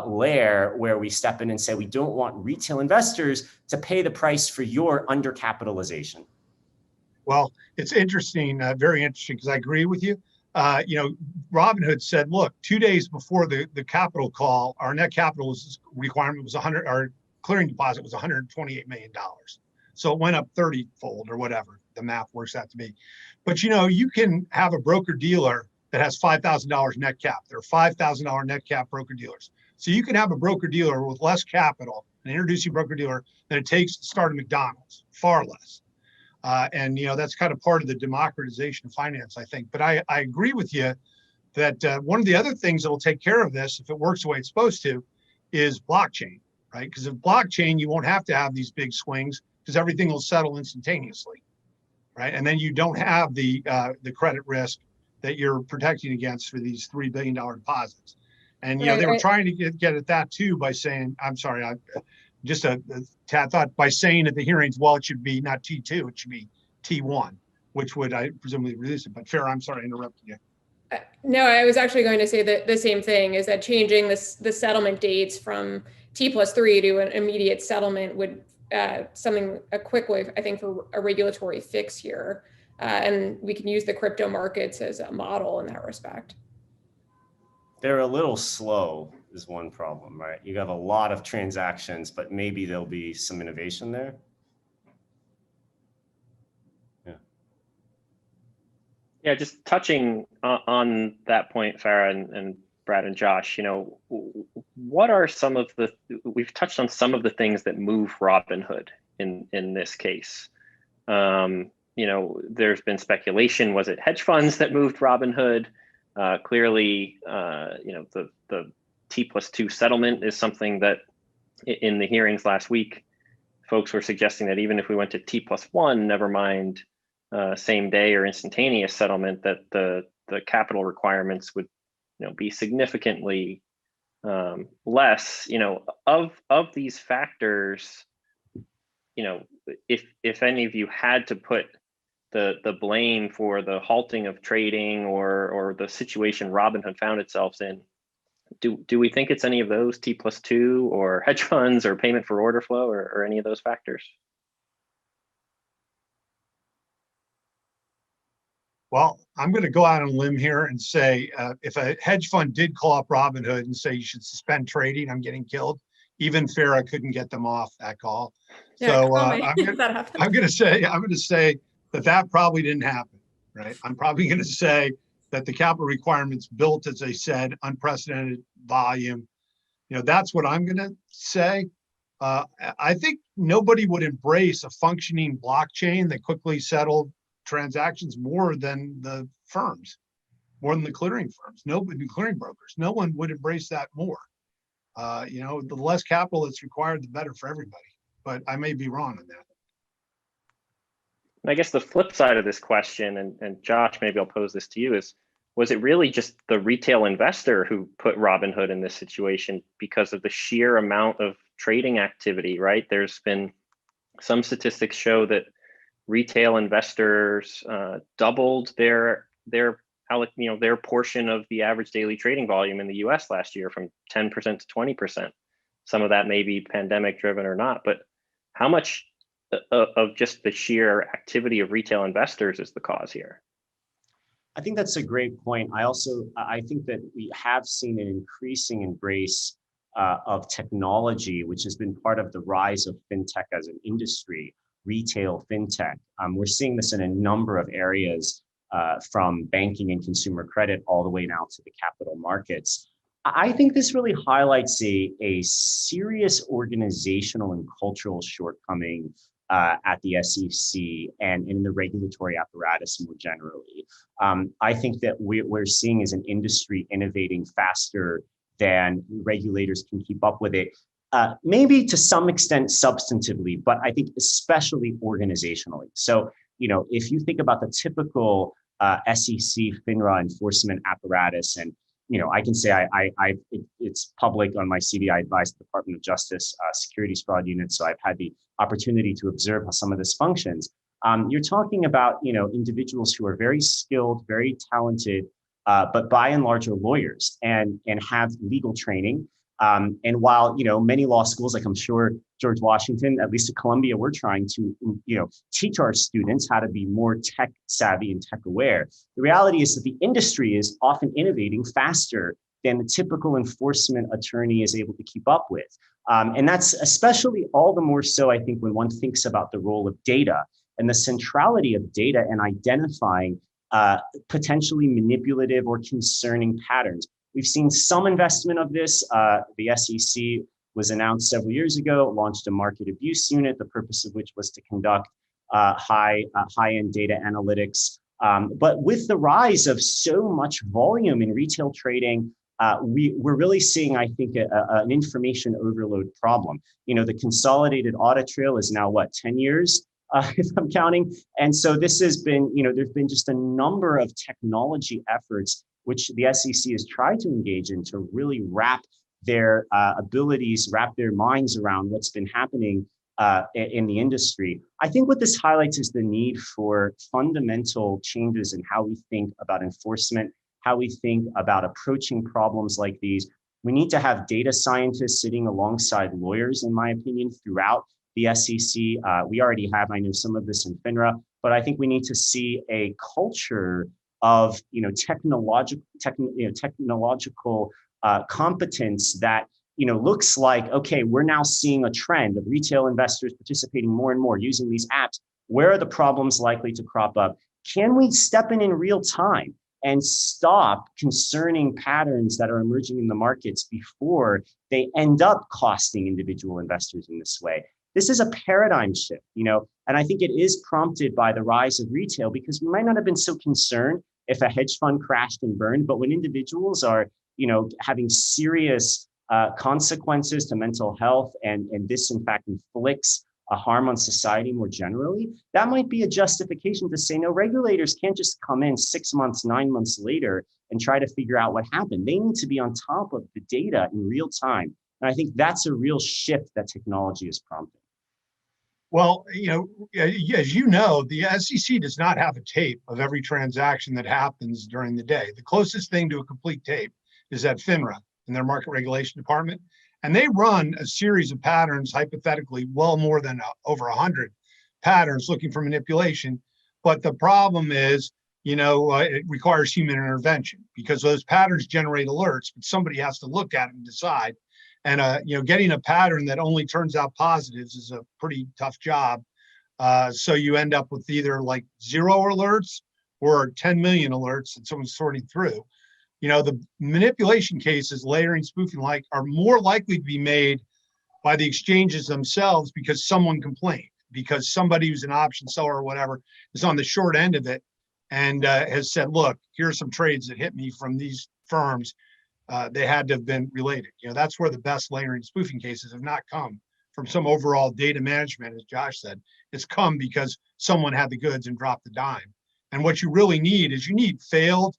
layer where we step in and say, we don't want retail investors to pay the price for your undercapitalization. Well, it's interesting, very interesting, because I agree with you. Robinhood said, look, 2 days before the capital call, our net capital requirement was 100, our clearing deposit was $128 million. So it went up 30-fold or whatever the math works out to be. But, you can have a broker dealer that has $5,000 net cap. There are $5,000 net cap broker dealers. So you can have a broker dealer with less capital, an introducing broker dealer, than it takes to start a McDonald's, far less. And that's kind of part of the democratization of finance, I think. But I agree with you that one of the other things that will take care of this, if it works the way it's supposed to, is blockchain, right? Because if blockchain, you won't have to have these big swings because everything will settle instantaneously, right? And then you don't have the credit risk that you're protecting against for these $3 billion deposits. And they were trying to get at that too by saying, I'm sorry, I thought by saying at the hearings, well, it should be not T2, it should be T1, which would, I presumably, reduce it. But Farah, I'm sorry, I interrupted you. No, I was actually going to say that the same thing, is that changing the settlement dates from T+3 to an immediate settlement would a quick way, I think, for a regulatory fix here. And we can use the crypto markets as a model in that respect. They're a little slow is one problem, right? You have a lot of transactions, but maybe there'll be some innovation there. Yeah, just touching on that point, Farah and Brad and Josh, what are we've touched on some of the things that move Robinhood in this case. There's been speculation, was it hedge funds that moved Robinhood? Clearly, the T+2 settlement is something that in the hearings last week, folks were suggesting that even if we went to T+1, never mind same day or instantaneous settlement, that the capital requirements would be significantly less. Of these factors, if any of you had to put the blame for the halting of trading or the situation Robinhood found itself in, do we think it's any of those, T+2 or hedge funds or payment for order flow or any of those factors? Well, I'm going to go out on a limb here and say, if a hedge fund did call up Robinhood and say you should suspend trading, I'm getting killed. Even Farah couldn't get them off that call. Yeah, so I'm going to say that probably didn't happen, right? I'm probably going to say that the capital requirements built, as I said, unprecedented volume. That's what I'm going to say. I think nobody would embrace a functioning blockchain that quickly settled transactions more than the firms, more than the clearing firms, nobody, clearing brokers. No one would embrace that more. The less capital that's required, the better for everybody. but I may be wrong on that. And I guess the flip side of this question, and Josh, maybe I'll pose this to you, is was it really just the retail investor who put Robinhood in this situation because of the sheer amount of trading activity, right? There's been some statistics show that retail investors doubled their portion of the average daily trading volume in the US last year from 10% to 20%. Some of that may be pandemic driven or not, but how much of just the sheer activity of retail investors is the cause here? I think that's a great point. I think that we have seen an increasing embrace of technology, which has been part of the rise of fintech as an industry, retail fintech. We're seeing this in a number of areas, from banking and consumer credit all the way now to the capital markets. I think this really highlights a serious organizational and cultural shortcoming at the SEC and in the regulatory apparatus more generally. I think that we're seeing as an industry innovating faster than regulators can keep up with it. Maybe to some extent substantively, but I think especially organizationally. So, if you think about the typical SEC FINRA enforcement apparatus, and I can say it's public on my CV. I advise the Department of Justice Securities Fraud Unit, so I've had the opportunity to observe how some of this functions. You're talking about individuals who are very skilled, very talented, but by and large are lawyers and have legal training. And while many law schools, like I'm sure George Washington, at least at Columbia, we're trying to teach our students how to be more tech savvy and tech aware. The reality is that the industry is often innovating faster than the typical enforcement attorney is able to keep up with. And that's especially all the more so, I think, when one thinks about the role of data and the centrality of data and identifying potentially manipulative or concerning patterns. We've seen some investment of this. The SEC was announced several years ago, launched a market abuse unit, the purpose of which was to conduct high-end data analytics. But with the rise of so much volume in retail trading, we're really seeing, I think, an information overload problem. The consolidated audit trail is now, 10 years, if I'm counting. And so this has been, there's been just a number of technology efforts which the SEC has tried to engage in to really wrap their abilities, wrap their minds around what's been happening in the industry. I think what this highlights is the need for fundamental changes in how we think about enforcement, how we think about approaching problems like these. We need to have data scientists sitting alongside lawyers, in my opinion, throughout the SEC. We already have, I know, some of this in FINRA, but I think we need to see a culture of technological competence that looks like, okay, we're now seeing a trend of retail investors participating more and more using these apps. Where are the problems likely to crop up? Can we step in real time and stop concerning patterns that are emerging in the markets before they end up costing individual investors in this way? This is a paradigm shift, and I think it is prompted by the rise of retail, because we might not have been so concerned if a hedge fund crashed and burned, but when individuals are, having serious consequences to mental health, and this in fact inflicts a harm on society more generally, that might be a justification to say, no, regulators can't just come in 6 months, 9 months later and try to figure out what happened. They need to be on top of the data in real time. And I think that's a real shift that technology is prompting. Well, as you know, the SEC does not have a tape of every transaction that happens during the day. The closest thing to a complete tape is at FINRA in their market regulation department. And they run a series of patterns, hypothetically, well more than over 100 patterns looking for manipulation. But the problem is, it requires human intervention, because those patterns generate alerts, but somebody has to look at it and decide. And getting a pattern that only turns out positives is a pretty tough job. So you end up with either like 0 alerts or 10 million alerts that someone's sorting through. The manipulation cases, layering, spoofing, are more likely to be made by the exchanges themselves because someone complained, because somebody who's an option seller or whatever is on the short end of it and has said, look, here's some trades that hit me from these firms. They had to have been related. That's where the best layering spoofing cases have not come from some overall data management, as Josh said. It's come because someone had the goods and dropped the dime. And what you really need is you need failed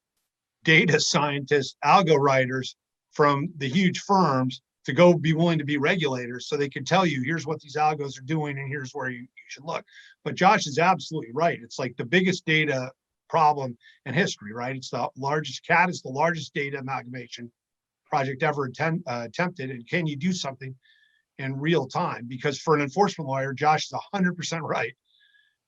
data scientists, algo writers from the huge firms to go be willing to be regulators so they can tell you, here's what these algos are doing and here's where you should look. But Josh is absolutely right. It's like the biggest data problem in history, right? It's the largest, CAT is the largest data amalgamation project ever attempted. And can you do something in real time? Because for an enforcement lawyer, Josh is 100% right.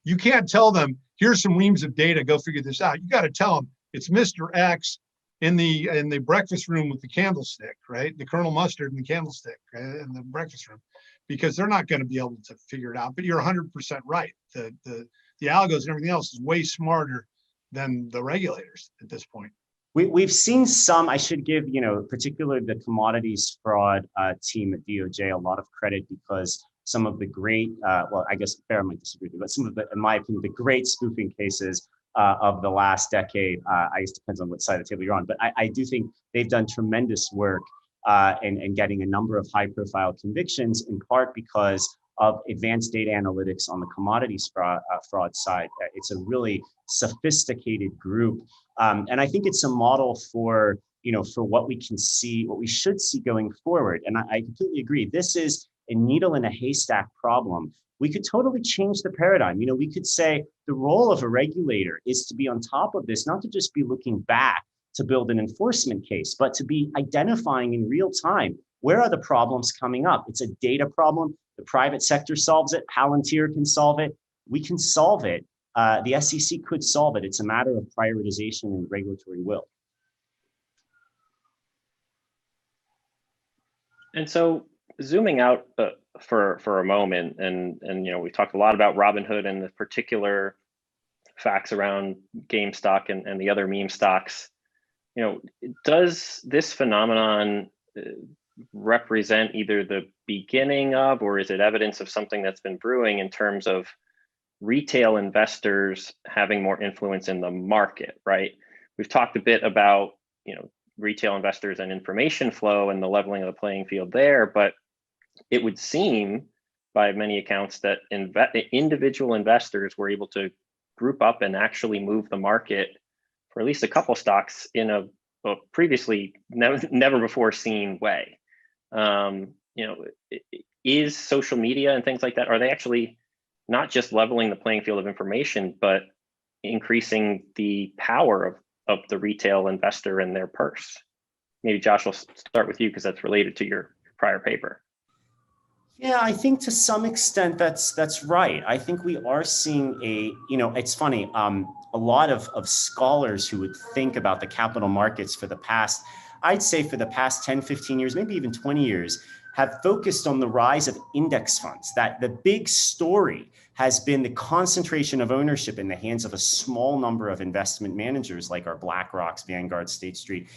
You can't tell them, here's some reams of data, go figure this out. You got to tell them it's Mr. X in the breakfast room with the candlestick, right? The Colonel Mustard and the candlestick, right? In the breakfast room, because they're not going to be able to figure it out. But you're 100% right. The algos and everything else is way smarter than the regulators at this point. We've seen some, I should give, particularly the commodities fraud team at DOJ a lot of credit, because some of the great, well, I guess Farrah might disagree, but some of the, in my opinion, the great spoofing cases of the last decade, I guess depends on what side of the table you're on, but I do think they've done tremendous work in getting a number of high profile convictions, in part because of advanced data analytics on the commodities fraud side. It's a really sophisticated group. And I think it's a model for, for what we can see, what we should see going forward. And I completely agree. This is a needle in a haystack problem. We could totally change the paradigm. We could say the role of a regulator is to be on top of this, not to just be looking back to build an enforcement case, but to be identifying in real time, where are the problems coming up? It's a data problem. The private sector solves it. Palantir can solve it. We can solve it. The SEC could solve it. It's a matter of prioritization and regulatory will. And so zooming out for a moment, and we talked a lot about Robinhood and the particular facts around GameStop and the other meme stocks. Does this phenomenon represent either the beginning of, or is it evidence of something that's been brewing in terms of retail investors having more influence in the market, right? We've talked a bit about, retail investors and information flow and the leveling of the playing field there, but it would seem by many accounts that individual investors were able to group up and actually move the market for at least a couple stocks in a previously never before seen way. Is social media and things like that, are they actually not just leveling the playing field of information, but increasing the power of the retail investor and their purse? Maybe Josh, will start with you because that's related to your prior paper. Yeah, I think to some extent that's right. I think we are seeing it's funny, a lot of scholars who would think about the capital markets for the past, I'd say for the past 10, 15 years, maybe even 20 years, have focused on the rise of index funds, that the big story has been the concentration of ownership in the hands of a small number of investment managers like our BlackRocks, Vanguard, State Street,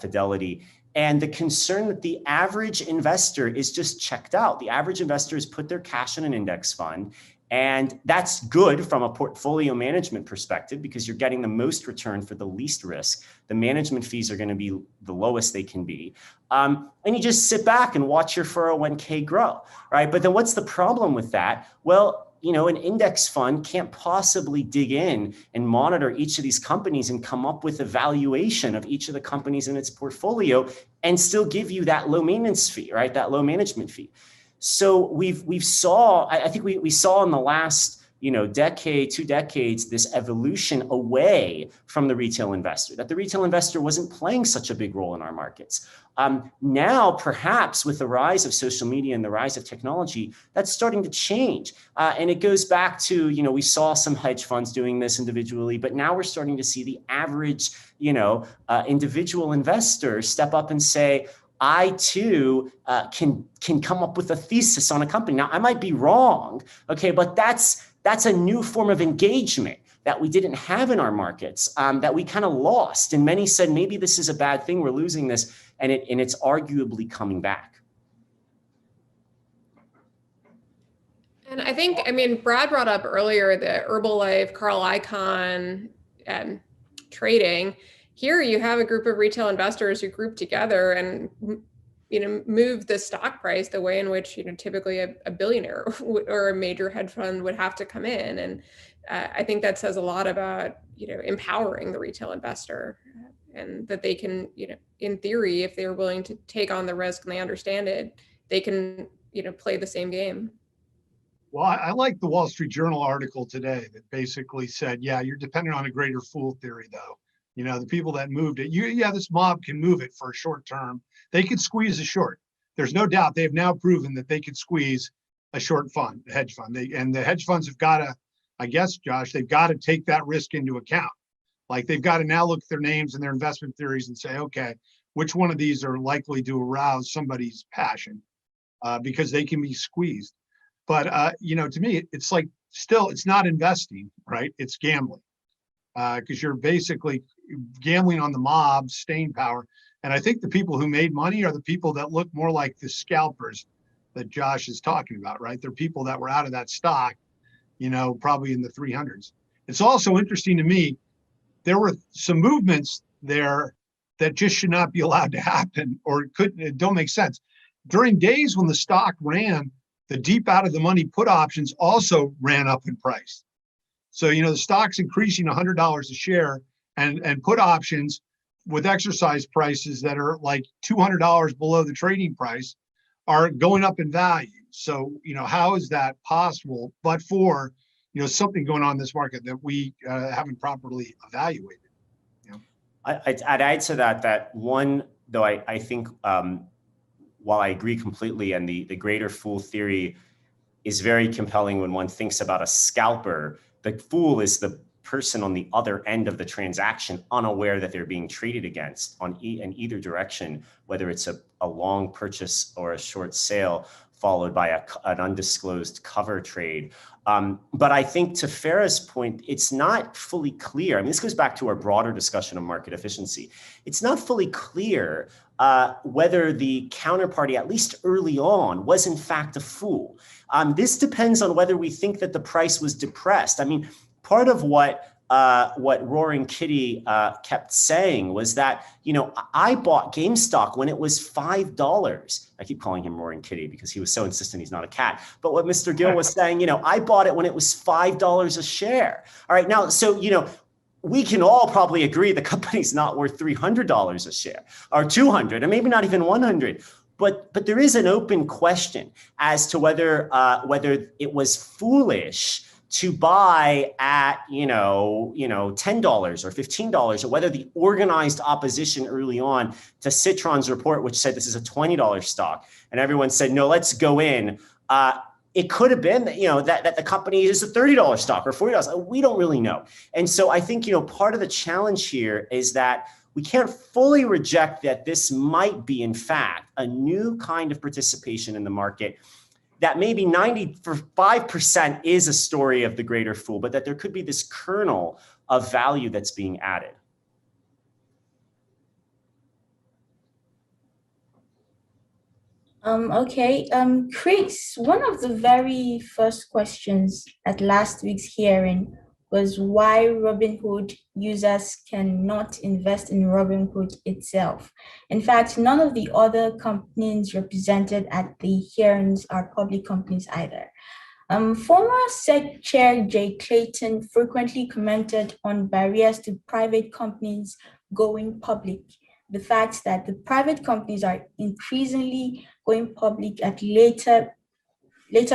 Fidelity, and the concern that the average investor is just checked out. The average investor has put their cash in an index fund, and that's good from a portfolio management perspective because you're getting the most return for the least risk. The management fees are going to be the lowest they can be. And you just sit back and watch your 401k grow, right? But then what's the problem with that? Well, an index fund can't possibly dig in and monitor each of these companies and come up with a valuation of each of the companies in its portfolio and still give you that low maintenance fee, right? That low management fee. So we saw in the last, decade, 2 decades, this evolution away from the retail investor, that the retail investor wasn't playing such a big role in our markets. Now, perhaps with the rise of social media and the rise of technology, that's starting to change. And it goes back to, we saw some hedge funds doing this individually, but now we're starting to see the average, individual investor step up and say, I too can come up with a thesis on a company. Now, I might be wrong, okay, but that's a new form of engagement that we didn't have in our markets, that we kind of lost. And many said, maybe this is a bad thing, we're losing this, and it's arguably coming back. And I think, Brad brought up earlier the Herbalife, Carl Icahn trading. Here you have a group of retail investors who group together and move the stock price the way in which, typically a billionaire or a major hedge fund would have to come in. And I think that says a lot about, empowering the retail investor, and that they can, in theory, if they're willing to take on the risk and they understand it, they can, play the same game. Well, I like the Wall Street Journal article today that basically said, yeah, you're dependent on a greater fool theory, though. The people that moved it, this mob can move it for a short term. They could squeeze a short. There's no doubt they've now proven that they could squeeze a short fund, a hedge fund. And the hedge funds have got to, I guess, Josh, they've got to take that risk into account. Like they've got to now look at their names and their investment theories and say, okay, which one of these are likely to arouse somebody's passion, because they can be squeezed. But, to me, it's like still, it's not investing, right? It's gambling, because you're basically gambling on the mob's staying power. And I think the people who made money are the people that look more like the scalpers that Josh is talking about, right? They're people that were out of that stock, probably in the 300s. It's also interesting to me, there were some movements there that just should not be allowed to happen, or don't make sense. During days when the stock ran, the deep out of the money put options also ran up in price. So, the stock's increasing $100 a share, and put options with exercise prices that are like $200 below the trading price are going up in value. So, how is that possible? But for, something going on in this market that we haven't properly evaluated. I'd add to that one, though, I think, while I agree completely, and the greater fool theory is very compelling when one thinks about a scalper, the fool is the person on the other end of the transaction, unaware that they're being traded against in either direction, whether it's a long purchase or a short sale, followed by an undisclosed cover trade. But I think, to Farah's point, it's not fully clear. I mean, this goes back to our broader discussion of market efficiency. It's not fully clear whether the counterparty, at least early on, was in fact a fool. This depends on whether we think that the price was depressed. I mean, part of what Roaring Kitty kept saying was that, I bought GameStop when it was $5. I keep calling him Roaring Kitty because he was so insistent he's not a cat. But what Mr. Gill was saying, I bought it when it was $5 a share. All right, now, so, we can all probably agree the company's not worth $300 a share, or $200, or maybe not even $100. But there is an open question as to whether it was foolish to buy at $10 or $15, or whether the organized opposition early on to Citron's report, which said this is a $20 stock, and everyone said, no, let's go in. It could have been that the company is a $30 stock or $40. We don't really know. And so I think part of the challenge here is that we can't fully reject that this might be, in fact, a new kind of participation in the market, that maybe 95% is a story of the greater fool, but that there could be this kernel of value that's being added. Okay. Chris, one of the very first questions at last week's hearing was why Robinhood users cannot invest in Robinhood itself. In fact, none of the other companies represented at the hearings are public companies either. Former SEC Chair Jay Clayton frequently commented on barriers to private companies going public. The fact that the private companies are increasingly going public at later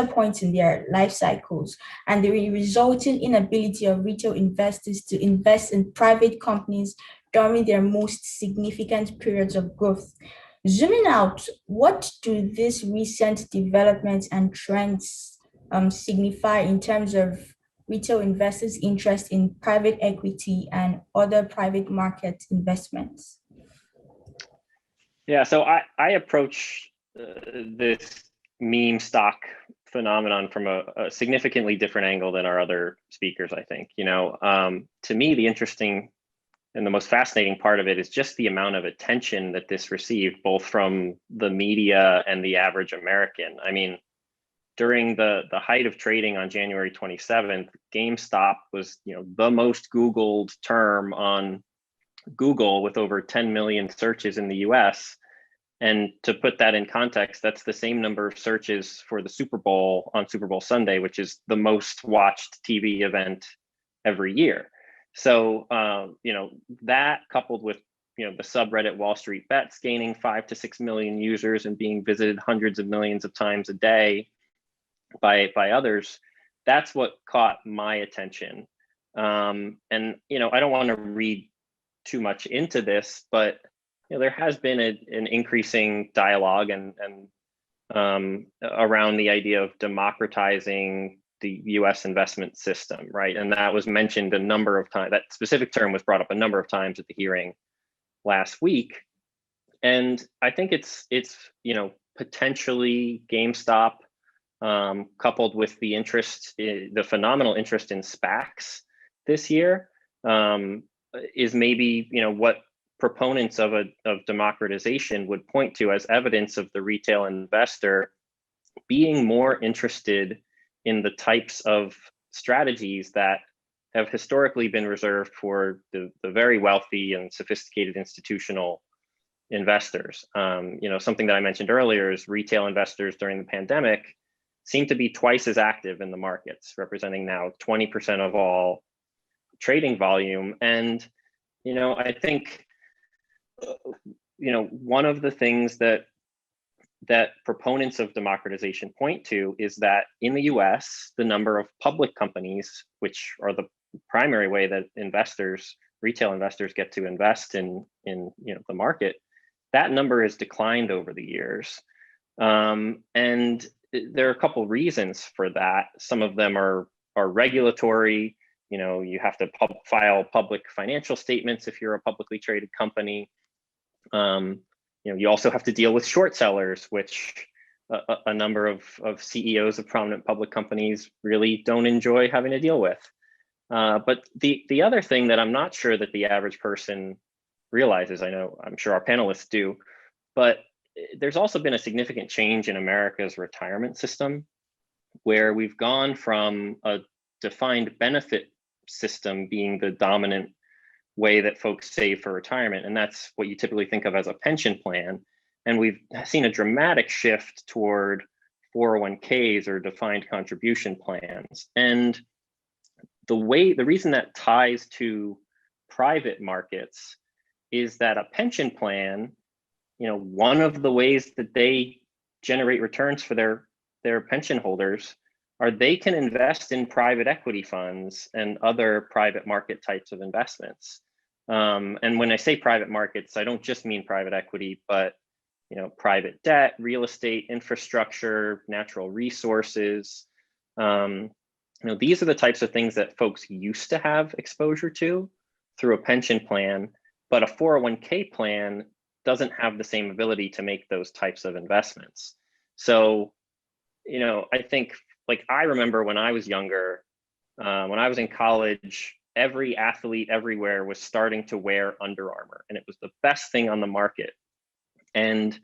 points in their life cycles, and the resulting inability of retail investors to invest in private companies during their most significant periods of growth. Zooming out, what do these recent developments and trends signify in terms of retail investors' interest in private equity and other private market investments? Yeah, so I approach this meme stock phenomenon from a significantly different angle than our other speakers, I think. To me, the interesting and the most fascinating part of it is just the amount of attention that this received, both from the media and the average American. I mean, during the height of trading on January 27th, GameStop was the most Googled term on Google, with over 10 million searches in the US. And to put that in context, that's the same number of searches for the Super Bowl on Super Bowl Sunday, which is the most watched TV event every year. So, that coupled with, the subreddit Wall Street Bets gaining 5 to 6 million users and being visited hundreds of millions of times a day by others, that's what caught my attention. And, I don't want to read too much into this, but there has been an increasing dialogue and around the idea of democratizing the U.S. investment system, right? And that was mentioned a number of times. That specific term was brought up a number of times at the hearing last week, and I think it's potentially GameStop, coupled with the phenomenal interest in SPACs this year, is maybe what proponents of democratization would point to as evidence of the retail investor being more interested in the types of strategies that have historically been reserved for the very wealthy and sophisticated institutional investors. Something that I mentioned earlier is retail investors during the pandemic seem to be twice as active in the markets, representing now 20% of all trading volume. And, I think one of the things that proponents of democratization point to is that in the US, the number of public companies, which are the primary way that retail investors get to invest in the market, that number has declined over the years. And there are a couple reasons for that. Some of them are regulatory. You have to file public financial statements if you're a publicly traded company. You also have to deal with short sellers, which a number of CEOs of prominent public companies really don't enjoy having to deal with. But the other thing that I'm not sure that the average person realizes, I'm sure our panelists do, but there's also been a significant change in America's retirement system, where we've gone from a defined benefit system being the dominant way that folks save for retirement, and that's what you typically think of as a pension plan. And we've seen a dramatic shift toward 401ks or defined contribution plans. And the reason that ties to private markets is that a pension plan, one of the ways that they generate returns for their pension holders are they can invest in private equity funds and other private market types of investments. And when I say private markets, I don't just mean private equity, but private debt, real estate, infrastructure, natural resources. These are the types of things that folks used to have exposure to through a pension plan, but a 401k plan doesn't have the same ability to make those types of investments. So, I think, I remember when I was younger, when I was in college, every athlete everywhere was starting to wear Under Armour, and it was the best thing on the market. And,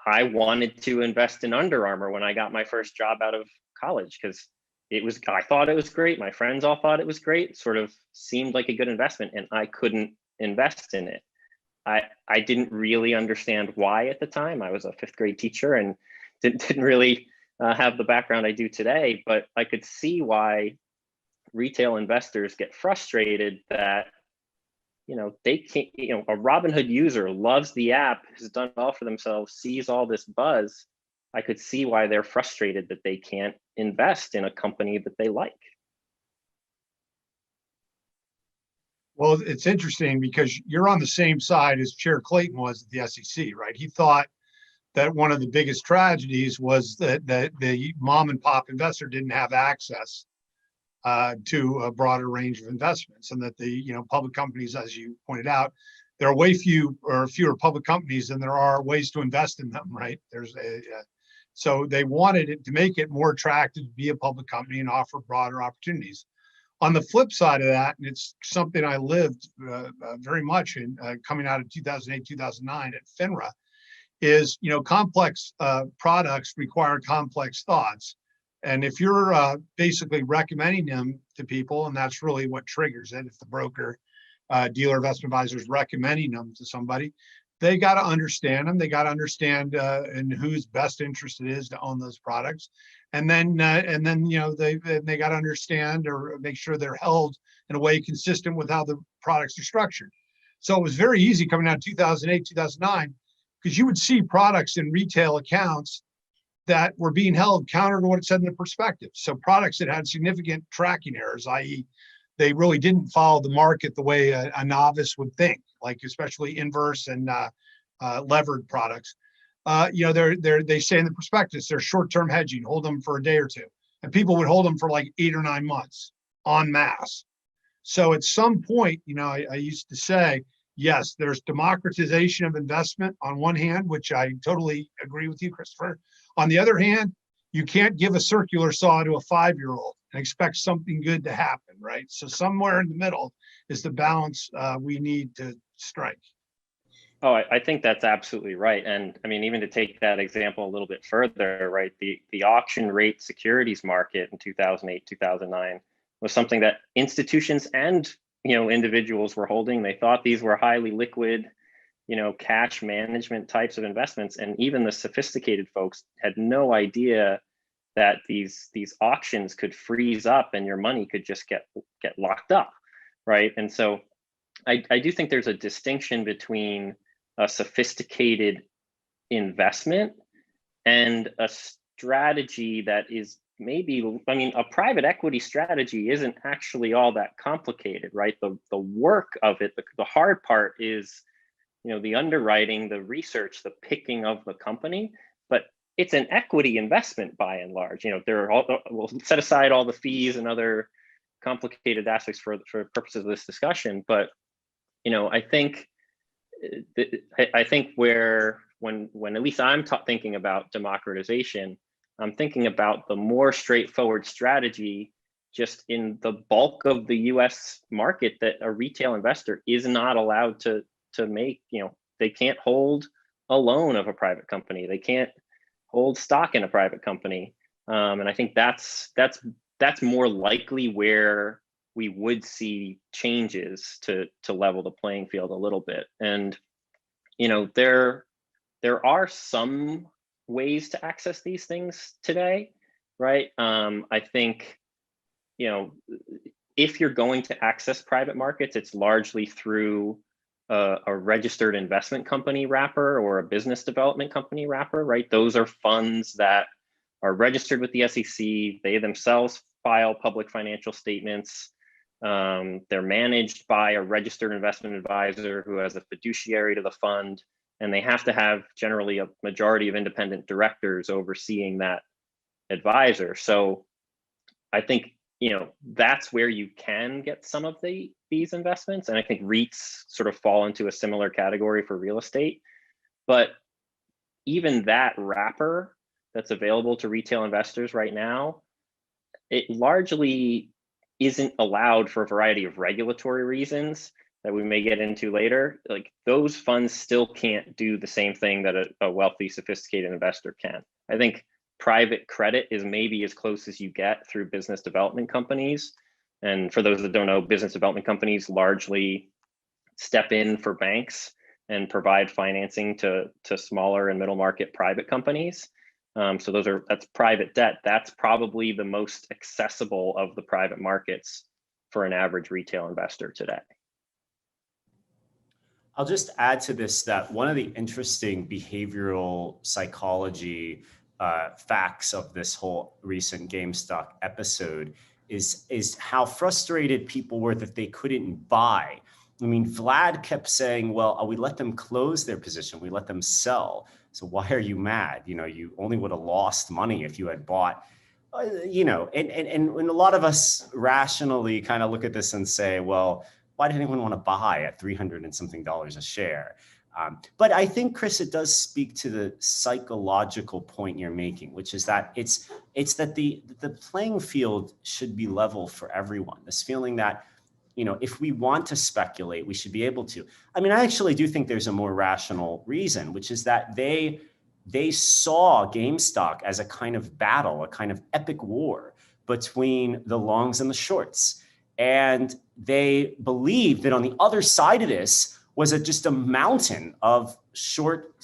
I wanted to invest in Under Armour when I got my first job out of college, because I thought it was great. My friends all thought it was great. It sort of seemed like a good investment, and I couldn't invest in it. I didn't really understand why at the time. I was a fifth grade teacher and didn't really have the background I do today, but I could see why retail investors get frustrated that, they can't, a Robinhood user loves the app, has done all for themselves, sees all this buzz. I could see why they're frustrated that they can't invest in a company that they like. Well, it's interesting because you're on the same side as Chair Clayton was at the SEC, right? He thought that one of the biggest tragedies was that the mom and pop investor didn't have access to a broader range of investments, and that the public companies, as you pointed out, there are fewer public companies than there are ways to invest in them, right? So they wanted it to make it more attractive to be a public company and offer broader opportunities. On the flip side of that, and it's something I lived very much in coming out of 2008, 2009 at FINRA, is complex products require complex thoughts. And if you're basically recommending them to people, and that's really what triggers it, if the broker, dealer, investment advisor is recommending them to somebody, they got to understand them. They got to understand in whose best interest it is to own those products, and then they got to understand or make sure they're held in a way consistent with how the products are structured. So it was very easy coming out of 2008, 2009, because you would see products in retail accounts that were being held counter to what it said in the prospectus. So products that had significant tracking errors, i.e., they really didn't follow the market the way a novice would think, like especially inverse and levered products. They say in the prospectus they're short-term hedging, hold them for a day or two, and people would hold them for like 8 or 9 months en masse. So at some point, I used to say, yes, there's democratization of investment on one hand, which I totally agree with you, Christopher. On the other hand, you can't give a circular saw to a 5-year-old and expect something good to happen, right? So somewhere in the middle is the balance we need to strike. Oh, I think that's absolutely right. And I mean, even to take that example a little bit further, right? The auction rate securities market in 2008, 2009 was something that institutions and individuals were holding. They thought these were highly liquid, cash management types of investments. And even the sophisticated folks had no idea that these auctions could freeze up and your money could just get locked up, right? And so I do think there's a distinction between a sophisticated investment and a strategy that is maybe, a private equity strategy isn't actually all that complicated, right? The work of it, the hard part is, the underwriting, the research, the picking of the company, but it's an equity investment by and large. We'll set aside all the fees and other complicated aspects for purposes of this discussion, but I think when at least I'm thinking about democratization, I'm thinking about the more straightforward strategy just in the bulk of the US market that a retail investor is not allowed to make. They can't hold a loan of a private company. They can't hold stock in a private company. And I think that's more likely where we would see changes to level the playing field a little bit. And there are some ways to access these things today, right? I think if you're going to access private markets, it's largely through a registered investment company wrapper or a business development company wrapper, right? Those are funds that are registered with the SEC. They themselves file public financial statements. They're managed by a registered investment advisor who has a fiduciary to the fund, and they have to have generally a majority of independent directors overseeing that advisor. So I think, that's where you can get some of these investments. And I think REITs sort of fall into a similar category for real estate. But even that wrapper that's available to retail investors right now, it largely isn't allowed for a variety of regulatory reasons that we may get into later. Like, those funds still can't do the same thing that a wealthy, sophisticated investor can. I think private credit is maybe as close as you get through business development companies. And for those that don't know, business development companies largely step in for banks and provide financing to smaller and middle market private companies. So that's private debt. That's probably the most accessible of the private markets for an average retail investor today. I'll just add to this that one of the interesting behavioral psychology facts of this whole recent GameStop episode is how frustrated people were that they couldn't buy. I mean, Vlad kept saying, well, we let them close their position. We let them sell. So why are you mad? You only would have lost money if you had bought, and a lot of us rationally kind of look at this and say, well, why did anyone want to buy at $300 and something a share? But I think, Chris, it does speak to the psychological point you're making, which is that it's that the playing field should be level for everyone. This feeling that, if we want to speculate, we should be able to. I mean, I actually do think there's a more rational reason, which is that they saw GameStop as a kind of battle, a kind of epic war between the longs and the shorts. And they believed that on the other side of this was just a mountain of short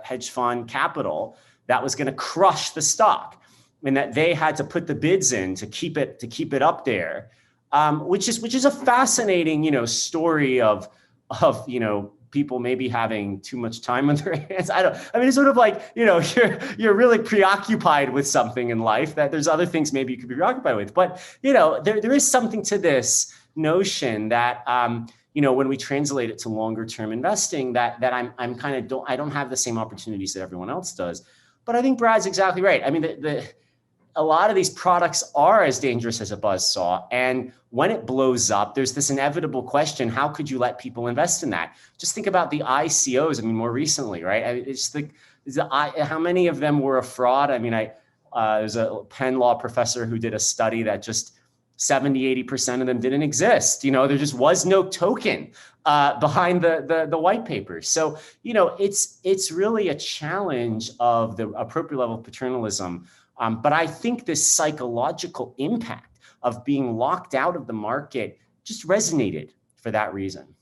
hedge fund capital that was going to crush the stock, and that they had to put the bids in to keep it up there, which is a fascinating story of people maybe having too much time on their hands. I mean, it's sort of like, you're really preoccupied with something in life that there's other things maybe you could be preoccupied with. But, there is something to this notion that, when we translate it to longer term investing, that I'm kind of I don't have the same opportunities that everyone else does. But I think Brad's exactly right. I mean, a lot of these products are as dangerous as a buzzsaw. And when it blows up, there's this inevitable question: how could you let people invest in that? Just think about the ICOs. I mean, more recently, right? I mean, it's how many of them were a fraud? I mean, there's a Penn Law professor who did a study that just 70-80% of them didn't exist. There just was no token behind the white papers. So, it's really a challenge of the appropriate level of paternalism. But I think this psychological impact of being locked out of the market just resonated for that reason.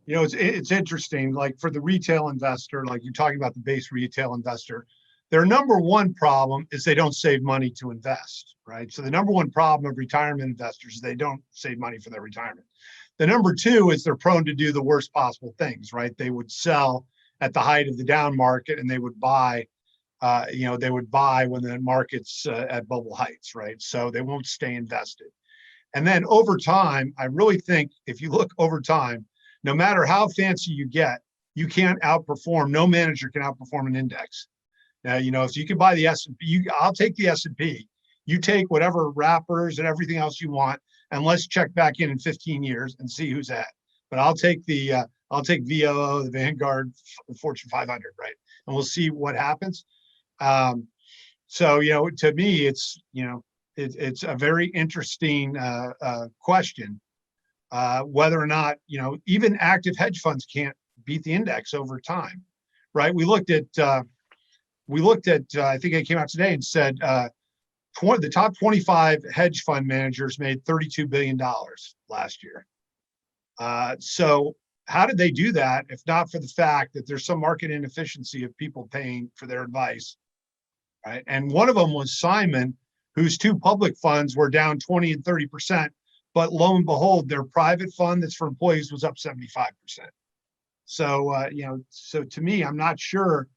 It's interesting, like for the retail investor, like you're talking about the base retail investor, their number one problem is they don't save money to invest, right? So the number one problem of retirement investors is they don't save money for their retirement. The number two is they're prone to do the worst possible things, right? They would sell at the height of the down market, and they would buy when the market's at bubble heights, right? So they won't stay invested. And then over time, I really think if you look over time, no matter how fancy you get, you can't outperform. No manager can outperform an index. Now, if you can buy the S&P, I'll take the S&P. You take whatever wrappers and everything else you want, and let's check back in 15 years and see who's at. But I'll take VOO, the Vanguard, Fortune 500, right? And we'll see what happens. So to me, it's a very interesting question whether or not even active hedge funds can't beat the index over time, right? We looked at I think it came out today and said the top 25 hedge fund managers made $32 billion last year. So how did they do that if not for the fact that there's some market inefficiency of people paying for their advice, right? And one of them was Simon, whose two public funds were down 20 and 30%, but lo and behold, their private fund that's for employees was up 75%. So, so to me, I'm not sure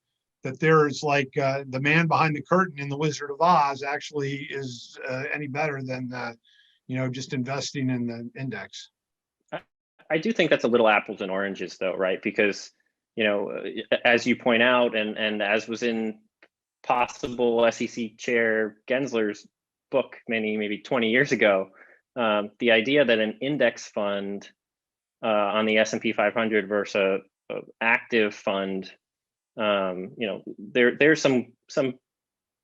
that there's like the man behind the curtain in The Wizard of Oz actually is any better than, just investing in the index. I do think that's a little apples and oranges though, right? Because, as you point out, and as was in possible SEC Chair Gensler's book maybe 20 years ago, the idea that an index fund on the S&P 500 versus an active fund, there's some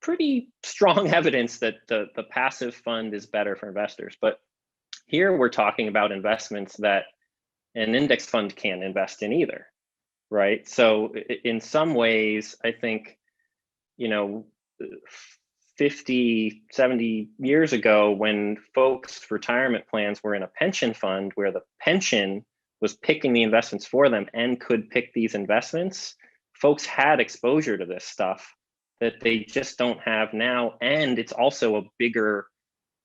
pretty strong evidence that the passive fund is better for investors. But here we're talking about investments that an index fund can't invest in either, right? So in some ways, I think, 50, 70 years ago, when folks' retirement plans were in a pension fund where the pension was picking the investments for them and could pick these investments, folks had exposure to this stuff that they just don't have now. And it's also a bigger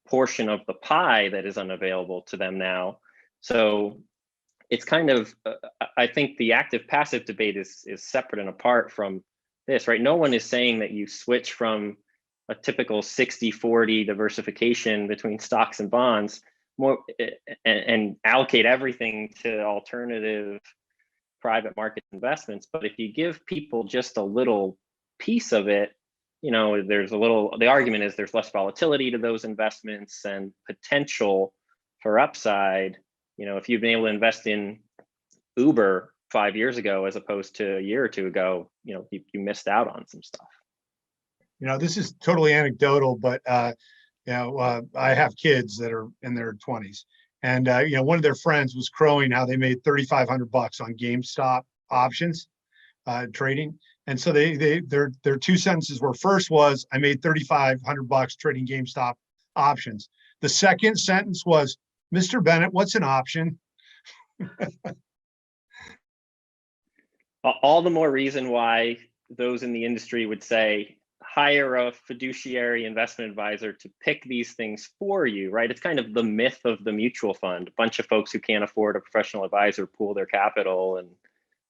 portion of the pie that is unavailable to them now. So it's kind of, I think the active passive debate is separate and apart from this, right? No one is saying that you switch from a typical 60-40 diversification between stocks and bonds more and allocate everything to alternative private market investments. But if you give people just a little piece of it, the argument is there's less volatility to those investments and potential for upside. If you've been able to invest in Uber 5 years ago as opposed to a year or two ago, you missed out on some stuff. This is totally anecdotal, but I have kids that are in their 20s, and one of their friends was crowing how they made $3,500 on GameStop options trading, and so their two sentences were: first was, I made $3,500 trading GameStop options. The second sentence was, Mr. Bennett, what's an option? all the more reason why those in the industry would say, hire a fiduciary investment advisor to pick these things for you, right? It's kind of the myth of the mutual fund. A bunch of folks who can't afford a professional advisor pool their capital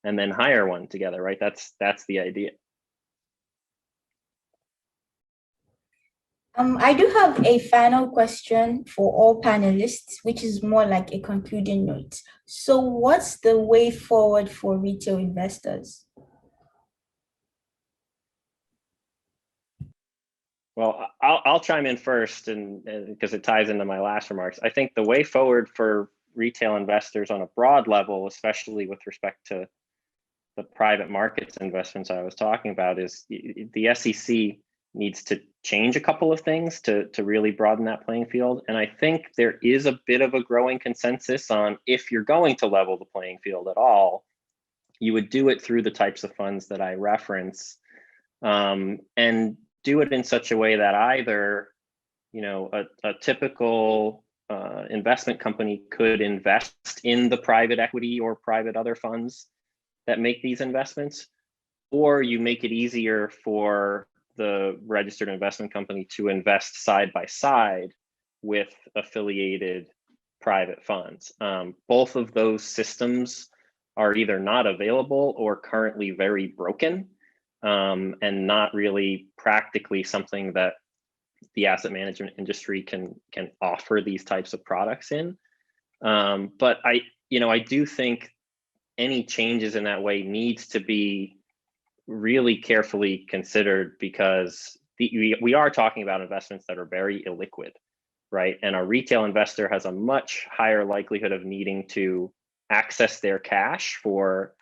and then hire one together, right? That's the idea. I do have a final question for all panelists, which is more like a concluding note. So what's the way forward for retail investors? Well, I'll chime in first, and because it ties into my last remarks. I think the way forward for retail investors on a broad level, especially with respect to the private markets investments I was talking about, is the SEC needs to change a couple of things to really broaden that playing field. And I think there is a bit of a growing consensus on, if you're going to level the playing field at all, you would do it through the types of funds that I reference, and do it in such a way that either, a typical investment company could invest in the private equity or private other funds that make these investments, or you make it easier for the registered investment company to invest side by side with affiliated private funds. Both of those systems are either not available or currently very broken, and not really practically something that the asset management industry can offer these types of products in. But I do think any changes in that way needs to be really carefully considered, because we are talking about investments that are very illiquid, right? And a retail investor has a much higher likelihood of needing to access their cash for,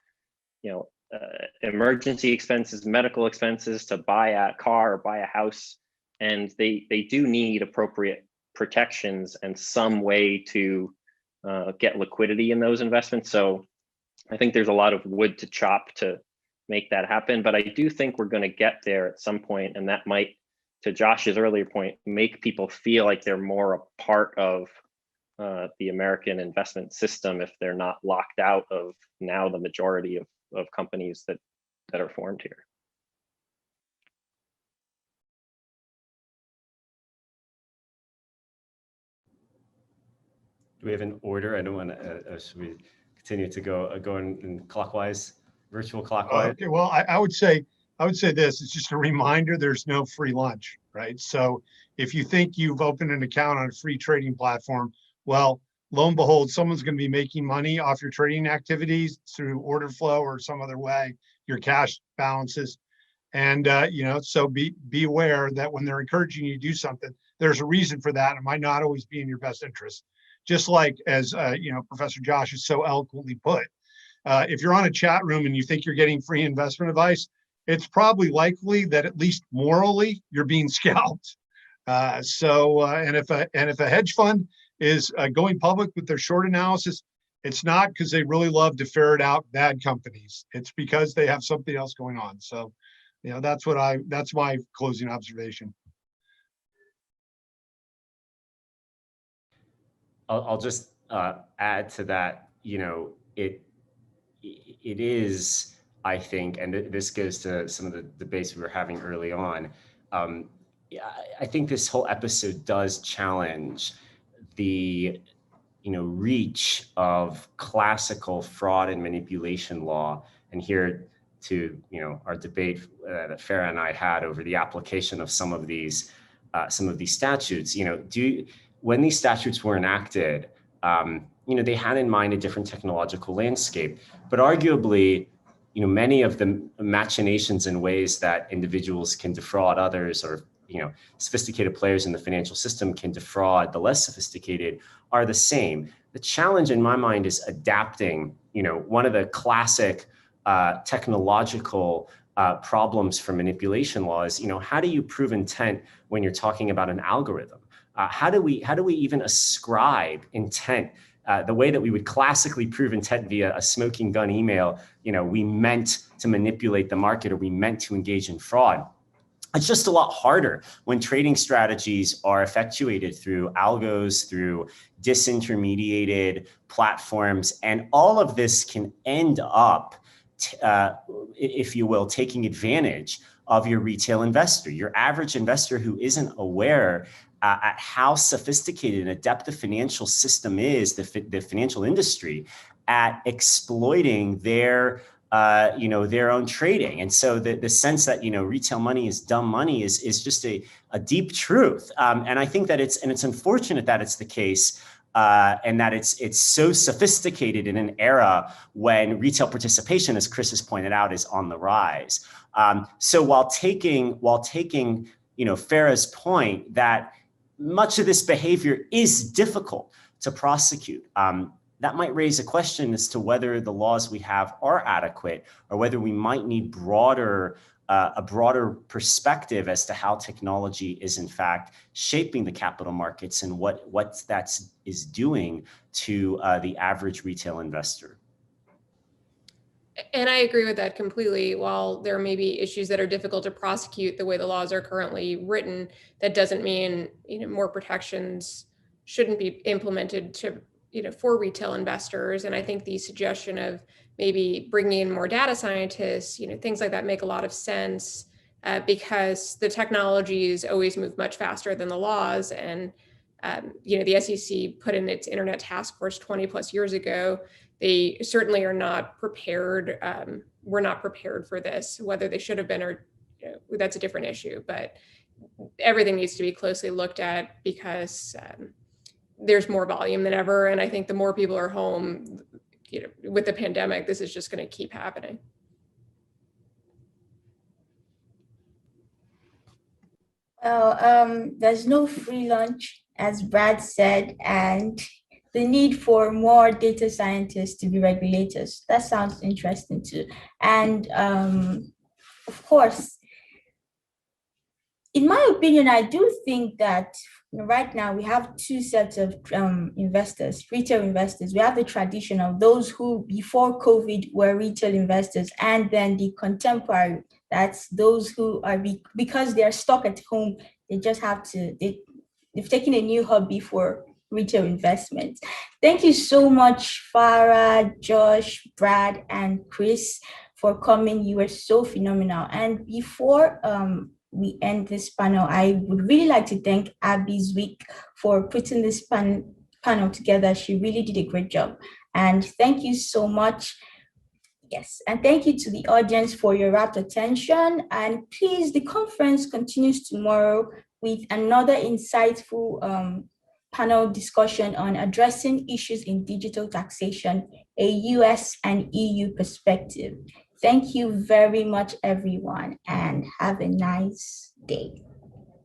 emergency expenses, medical expenses, to buy a car or buy a house. And they do need appropriate protections and some way to get liquidity in those investments. So I think there's a lot of wood to chop to make that happen, but I do think we're going to get there at some point, and that might, to Josh's earlier point, make people feel like they're more a part of the American investment system if they're not locked out of now the majority of companies that are formed here. Do we have an order? I don't want to, should we continue to go in clockwise, virtual clockwise? Okay, well, I would say this, it's just a reminder, there's no free lunch, right? So if you think you've opened an account on a free trading platform, well, lo and behold, someone's going to be making money off your trading activities through order flow or some other way, your cash balances. And, so be aware that when they're encouraging you to do something, there's a reason for that. It might not always be in your best interest. Just like, as Professor Josh has so eloquently put, if you're on a chat room and you think you're getting free investment advice, it's probably likely that at least morally you're being scalped. And if a hedge fund is going public with their short analysis, it's not because they really love to ferret out bad companies. It's because they have something else going on. So, that's my closing observation. I'll just add to that. It is, I think, and this goes to some of the debates we were having early on. I think this whole episode does challenge the reach of classical fraud and manipulation law. And here to our debate that Farah and I had over the application of some of these statutes. When these statutes were enacted, they had in mind a different technological landscape, but arguably, many of the machinations and ways that individuals can defraud others, or sophisticated players in the financial system can defraud the less sophisticated, are the same. The challenge in my mind is adapting. One of the classic technological problems for manipulation law is, how do you prove intent when you're talking about an algorithm? How do we even ascribe intent? The way that we would classically prove intent via a smoking gun email, we meant to manipulate the market, or we meant to engage in fraud. It's just a lot harder when trading strategies are effectuated through algos, through disintermediated platforms, and all of this can end up if you will, taking advantage of your retail investor, your average investor who isn't aware at how sophisticated and adept the financial system is, the financial industry, at exploiting their their own trading. And so the sense that, retail money is dumb money is just a deep truth. And I think that it's unfortunate that it's the case, and that it's so sophisticated in an era when retail participation, as Chris has pointed out, is on the rise. So while taking Farah's point that much of this behavior is difficult to prosecute, that might raise a question as to whether the laws we have are adequate, or whether we might need a broader perspective as to how technology is in fact shaping the capital markets and what that is doing to the average retail investor. And I agree with that completely. While there may be issues that are difficult to prosecute the way the laws are currently written, that doesn't mean more protections shouldn't be implemented to for retail investors. And I think the suggestion of maybe bringing in more data scientists, things like that make a lot of sense, because the technologies always move much faster than the laws. And the SEC put in its Internet Task Force 20 plus years ago. They certainly are not prepared. We're not prepared for this. Whether they should have been, or that's a different issue. But everything needs to be closely looked at, because there's more volume than ever. And I think the more people are home, with the pandemic, this is just going to keep happening. Well, there's no free lunch, as Brad said, and the need for more data scientists to be regulators. That sounds interesting too. And of course, in my opinion, I do think that right now we have two sets of investors, retail investors. We have the traditional, those who before COVID were retail investors, and then the contemporary, that's those who are, because they're stuck at home, they just have to, they've taken a new hobby for retail investments. Thank you so much, Farah, Josh, Brad, and Chris, for coming. You were so phenomenal. And before we end this panel, I would really like to thank Abby Zwick for putting this panel together. She really did a great job. And thank you so much. Yes, and thank you to the audience for your rapt attention. And please, the conference continues tomorrow with another insightful panel discussion on addressing issues in digital taxation, a US and EU perspective. Thank you very much, everyone, and have a nice day.